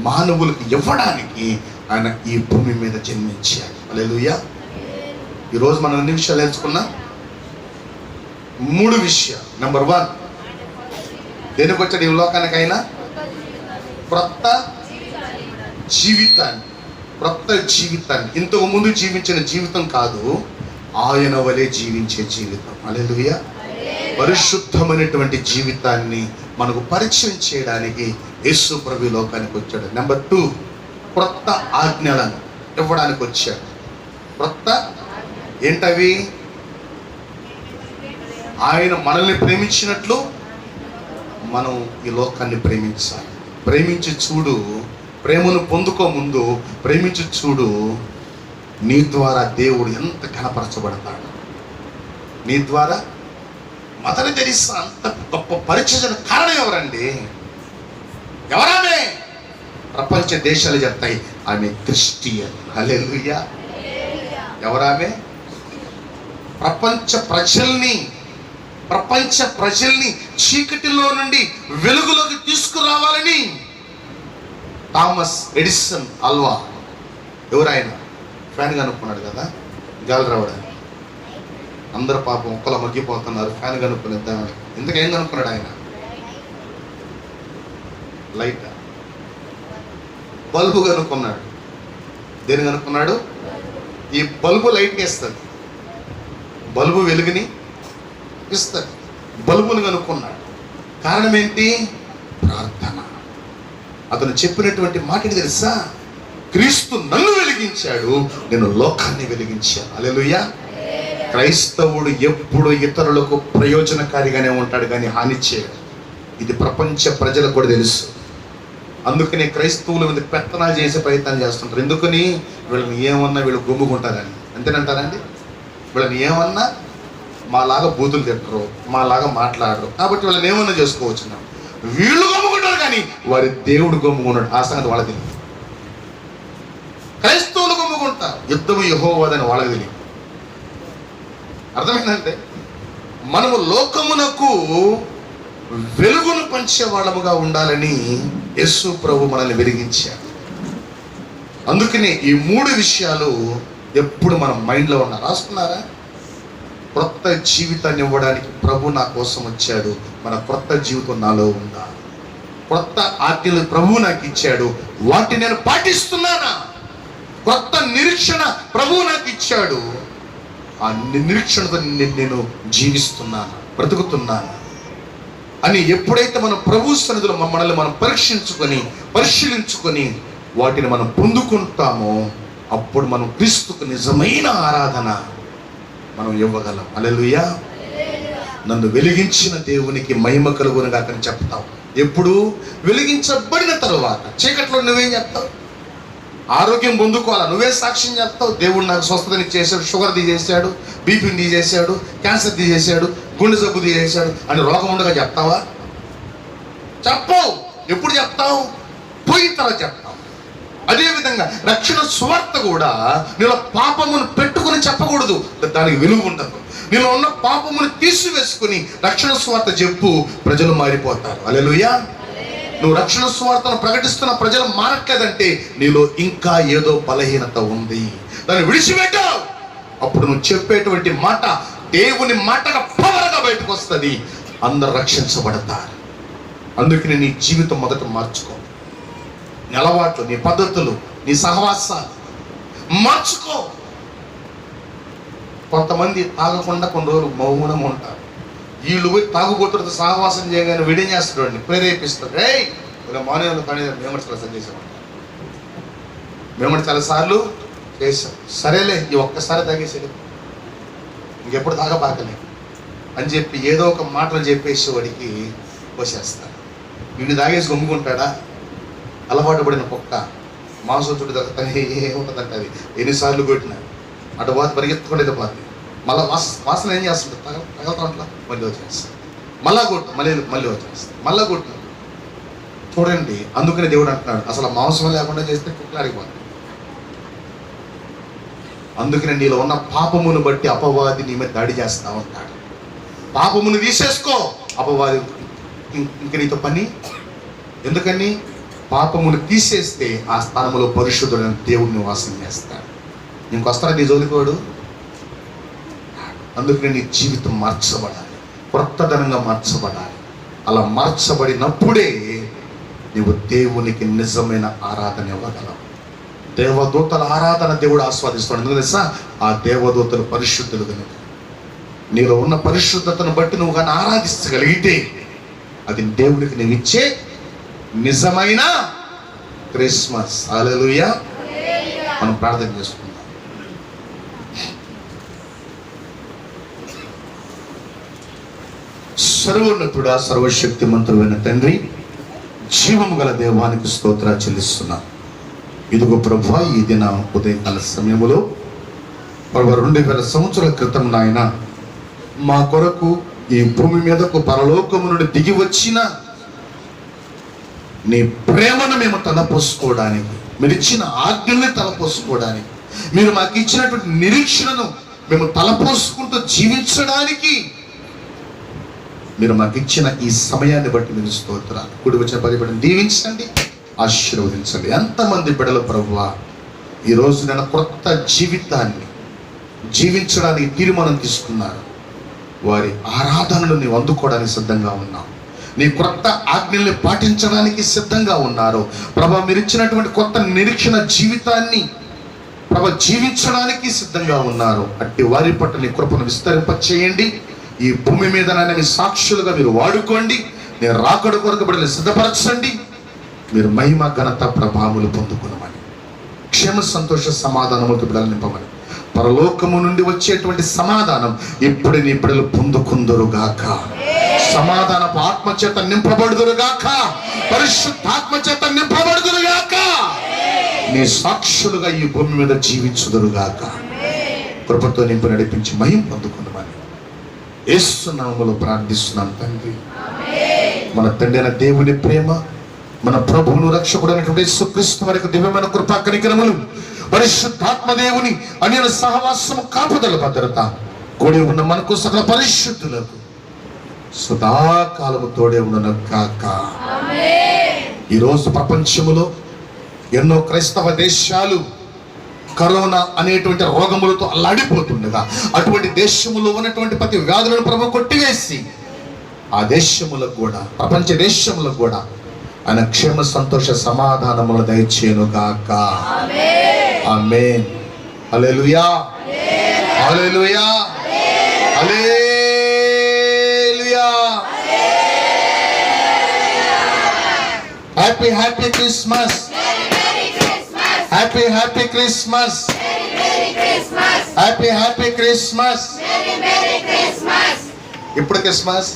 మానవులకు ఇవ్వడానికి ఆయన ఈ భూమి మీద జన్మించాడు. హల్లెలూయా. ఈరోజు మనం ఎన్ని విషయాలు నేర్చుకున్నాం? 3 విషయాలు. నెంబర్ 1, దేనికి వచ్చాడు ఈ లోకానికైనా? క్రొత్త జీవితాన్ని. క్రొత్త జీవితాన్ని, ఇంతకు ముందు జీవించిన జీవితం కాదు, ఆయన వలె జీవించే జీవితం. హల్లెలూయా. పరిశుద్ధమైనటువంటి జీవితాన్ని మనకు పరిచయం చేయడానికి యేసు ప్రభు లోకానికి వచ్చాడు. నెంబర్ 2, క్రొత్త ఆజ్ఞలను ఇవ్వడానికి వచ్చాడు. క్రొత్త ఏంటవి? ఆయన మనల్ని ప్రేమించినట్లు మనం ఈ లోకాన్ని ప్రేమించాలి. ప్రేమించి చూడు, ప్రేమను పొందుకో ముందు ప్రేమించి చూడు, నీ ద్వారా దేవుడు ఎంత ఘనపరచబడతాడు. నీ ద్వారా మదర్ తెరీసా అంత గొప్ప పరిచయం కారణం ఎవరండి? ఎవరామే? ప్రపంచ దేశాలు చెప్తాయి ఆమె క్రిస్టియన్. హల్లెలూయా. ఎవరామే? ప్రపంచ ప్రజల్ని చీకటిలో నుండి వెలుగులోకి తీసుకురావాలని థామస్ ఎడిసన్ అల్వా, ఎవరాయన? ఫ్యాన్ కనుక్కున్నాడు కదా, గాలి రావడానికి. అందరు పాపం ఒక్కలా మగ్గిపోతున్నారు ఫ్యాన్ కనుక్కుని. ఎందుకేం కనుక్కున్నాడు ఆయన? లైట్, బల్బు కనుక్కున్నాడు. దేని కనుక్కున్నాడు? ఈ బల్బు లైట్ని ఇస్తుంది, బల్బు వెలుగుని ఇస్తుంది. బల్బుని కనుక్కున్నాడు. కారణం ఏంటి? ప్రార్థన. అతను చెప్పినటువంటి మాట ఏంటి తెలుసా? క్రీస్తు నన్ను వెలిగించాడు, నేను లోకాన్ని వెలిగించాను. హల్లెలూయా. క్రైస్తవుడు ఎప్పుడు ఇతరులకు ప్రయోజనకారిగానే ఉంటాడు కానీ హాని చేయడు. ఇది ప్రపంచ ప్రజలకు కూడా తెలుసు. అందుకనే క్రైస్తవుల మీద పెత్తనాలు చేసే ప్రయత్నం చేస్తుంటారు. ఎందుకని? వీళ్ళని ఏమన్నా వీళ్ళు గుమ్ముకుంటారని. అంతేనంటారండి. వీళ్ళని ఏమన్నా మాలాగా బూతులు తిట్టరు, మాలాగా మాట్లాడరు, కాబట్టి వీళ్ళని ఏమన్నా చేసుకోవచ్చు. వీళ్ళు గమ్ముకుంటారు కానీ వారి దేవుడు గమ్ముకున్నాడు. ఆ సంగతి వాళ్ళకి తెలియదు. క్రైస్తవులు గమ్ముకుంటారు, యుద్ధము యెహోవాదని వాళ్ళకి తెలియదు. అర్థమైందంటే మనము లోకమునకు వెలుగును పంచే వాళ్ళముగా ఉండాలని యేసు ప్రభు మనల్ని వెలిగించాడు. అందుకనే ఈ 3 విషయాలు ఎప్పుడు మన మైండ్లో ఉన్నా. రాసుకున్నారా? క్రొత్త జీవితాన్ని ఇవ్వడానికి ప్రభు నా కోసం వచ్చాడు. మన క్రొత్త జీవితం నాలో ఉందా? క్రొత్త ఆజ్ఞలు ప్రభు నాకు ఇచ్చాడు, వాటిని నేను పాటిస్తున్నానా? క్రొత్త నిరీక్షణ ప్రభు నాకు ఇచ్చాడు, ఆ నిరీక్షణతో నేను జీవిస్తున్నాను, బ్రతుకుతున్నాను అని ఎప్పుడైతే మనం ప్రభు సన్నిధిలో మనల్ని మనం పరిశీలించుకొని వాటిని మనం పొందుకుంటామో అప్పుడు మనం క్రీస్తుకు నిజమైన ఆరాధన మనం ఇవ్వగలం. హల్లెలూయా. నన్ను వెలిగించిన దేవునికి మహిమ కలుగునుగాక అని చెప్తావు. ఎప్పుడు? వెలిగించబడిన తరువాత. చీకట్లో నువ్వేం చెప్తావు? ఆరోగ్యం పొందుకోవాలా? నువ్వే సాక్ష్యం చెప్తావు. దేవుడు నాకు స్వస్థతని చేశాడు, షుగర్ తీసేశాడు, బీపీని తీసేశాడు, క్యాన్సర్ తీసేశాడు, గుండె జబ్బు తీసేశాడు అని రోగం ఉండగా చెప్తావా? చెప్పవు. ఎప్పుడు చెప్తావు? పోయిన తర్వాత చెప్తావు. అదేవిధంగా రక్షణ సువార్త కూడా నీలో పాపమును పెట్టుకుని చెప్పకూడదు, దానికి విలువ ఉండదు. నీలో ఉన్న పాపమును తీసివేసుకుని రక్షణ సువార్త చెప్పు, ప్రజలు మారిపోతారు. హల్లెలూయా. నువ్వు రక్షణ సువార్తను ప్రకటిస్తున్న ప్రజలు మారట్లేదంటే నీలో ఇంకా ఏదో బలహీనత ఉంది. దాన్ని విడిచిపెట్టావు, అప్పుడు నువ్వు చెప్పేటువంటి మాట దేవుని మాటగా పవర్గా బయటకు వస్తుంది. అందరు రక్షించబడతారు. అందుకని నీ జీవితం మొదట మార్చుకో. నీ అలవాట్లు, నీ పద్ధతులు, నీ సహవాసాలు మార్చుకో. కొంతమంది తాగకుండా కొన్ని రోజులు మౌనం ఉంటారు. వీళ్ళు పోయి తాగుబోతులతో సహవాసం చేయగానే వీడేం చేస్తాడు? ప్రేరేపిస్తాడు. ఇలా మానవులు కానీ మేము చాలా చేసామంట, మేము చాలాసార్లు చేసాం. సరేలే ఈ ఒక్కసారి తాగేసేది, ఇంకెప్పుడు తాగబాకలే అని చెప్పి ఏదో ఒక మాటలు చెప్పేసి వాడికి పోసేస్తాడు. వీడిని తాగేసి గమ్ముకుంటాడా? అలవాటు పడిన కుక్క మాంసం చుట్టూ తగ్గుతానే ఏముంటుందంటే అది ఎన్నిసార్లు కొట్టినా అటు పోతే పరిగెత్తుకుంటే పోతుంది. మళ్ళీ వాసన ఏం చేస్తుంది? తగలతా మళ్ళీ వచ్చేస్తుంది. మళ్ళా కొట్టు, మళ్ళీ వచ్చేస్తుంది. మళ్ళా కొట్టు. చూడండి, అందుకని దేవుడు అంటున్నాడు అసలు మాంసం లేకుండా చేస్తే కుక్కలాడిపోతుంది. అందుకని నీలో ఉన్న పాపమును బట్టి అపవాది నీ మీద దాడి చేస్తా ఉంటాడు. పాపమును తీసేసుకో, అపవాది ఇంక నీతో పని. ఎందుకని? పాపమును తీసేస్తే ఆ స్థానంలో పరిశుద్ధుడైన దేవుడిని వాసం చేస్తాడు. ఇంకొస్తాడు నీ జోలికోడు. అందుకని నీ జీవితం మార్చబడాలి, కొత్తదనంగా మార్చబడాలి. అలా మార్చబడినప్పుడే నీవు దేవునికి నిజమైన ఆరాధన ఇవ్వగలవు. దేవదూతల ఆరాధన దేవుడు ఆస్వాదిస్తాడు. ఎందుకు తెలుసా? ఆ దేవదూతలు పరిశుద్ధులు కనుక. నీలో ఉన్న పరిశుద్ధతను బట్టి నువ్వు కానీ ఆరాధించగలిగితే అది దేవునికి నువ్వు ఇచ్చే నిజమైన క్రిస్మస్. హల్లెలూయా. మనం ప్రార్థన చేసుకుందాం. సర్వోన్నతుడా, సర్వశక్తిమంతుడైన తండ్రి, జీవము గల దేవానికి స్తోత్రాలు చెల్లిస్తున్నాం. ఇదిగో ప్రభువా, ఈ దిన ఉదయకాల సమయంలో ప్రభు 2000 సంవత్సరాల క్రితం నాయన మా కొరకు ఈ భూమి మీదకు పరలోకము నుండి దిగి వచ్చిన నీ ప్రేమను మేము తలపోసుకోవడానికి, మీరు ఇచ్చిన ఆజ్ఞల్ని తలపోసుకోవడానికి, మీరు మాకు ఇచ్చినటువంటి నిరీక్షణను మేము తలపోసుకుంటూ జీవించడానికి మీరు మాకు ఇచ్చిన ఈ సమయాన్ని బట్టి మీరు స్తోత్రాలు. కూడి వచ్చిన పరిబడిని దీవించండి, ఆశీర్వదించండి. ఎంతమంది బిడ్డలు ప్రభువా ఈరోజు నేను కొత్త జీవితాన్ని జీవించడానికి తీర్మానం తీసుకున్నారు. వారి ఆరాధనలు నీవు అందుకోవడానికి సిద్ధంగా ఉన్నావు. నీ కొత్త ఆజ్ఞల్ని పాటించడానికి సిద్ధంగా ఉన్నారు. ప్రభా, మీరు ఇచ్చినటువంటి కొత్త నిరీక్షణ జీవితాన్ని ప్రభా జీవించడానికి సిద్ధంగా ఉన్నారు. అట్టి వారి పట్ల నీ కృపను విస్తరింప చేయండి. ఈ భూమి మీద మీ సాక్షులుగా మీరు వాడుకోండి. నేను రాకడ కొరకు బిడ్డలు సిద్ధపరచండి. మీరు మహిమ, ఘనత, ప్రభావములు పొందుకునమని, క్షేమ, సంతోష, సమాధానములతో బిడ్డలు నింపమని, పరలోకము నుండి వచ్చేటువంటి సమాధానం ఇప్పుడు నీ బిడ్డలు పొందుకుందురుగాక. సమాధానపు ఆత్మ చేత నింపబడుదురుగాక, పరిశుద్ధాత్మ చేత నింపబడుదురుగాక. నీ సాక్షులుగా ఈ భూమి మీద జీవించుదురుగాక. కృపతో నింపు నడిపించి మహిమ పొందుకునమని యేసు నామములో ప్రార్థిస్తున్నాం తండ్రి. మన తండ్రి అయిన దేవుని ప్రేమ, మన ప్రభువును రక్షకుడైనటువంటి యేసుక్రీస్తు వారి దివ్యమైన కృపా కనికరములు, పరిశుద్ధాత్మ దేవుని అన్యుల సహవాసము, కాపుదల, భద్రత కూడి ఉన్న మనకు సకల పరిశుద్ధులకు సదాకాలము తోడే ఉండను కాక. ఈరోజు ప్రపంచములో ఎన్నో క్రైస్తవ దేశాలు కరోనా అనేటువంటి రోగములతో అల్లాడిపోతుండగా, అటువంటి దేశములో ఉన్నటువంటి ప్రతి వ్యాధులను ప్రభు కొట్టివేసి ఆ దేశములకు కూడా, ప్రపంచ దేశములకు కూడా ఆయన క్షేమ, సంతోష, సమాధానములు దయచేయునుగాక. ఆమేన్. హల్లెలూయా, హల్లెలూయా, హల్లెలూయా. Happy happy Christmas, happy happy Christmas, happy happy Christmas. ఇప్పుడు క్రిస్మస్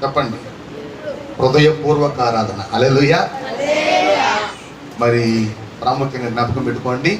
చెప్పండి, హృదయపూర్వక ఆరాధన. హల్లెలూయా. మరి ప్రాముఖ్యంగా జ్ఞాపకం పెట్టుకోండి,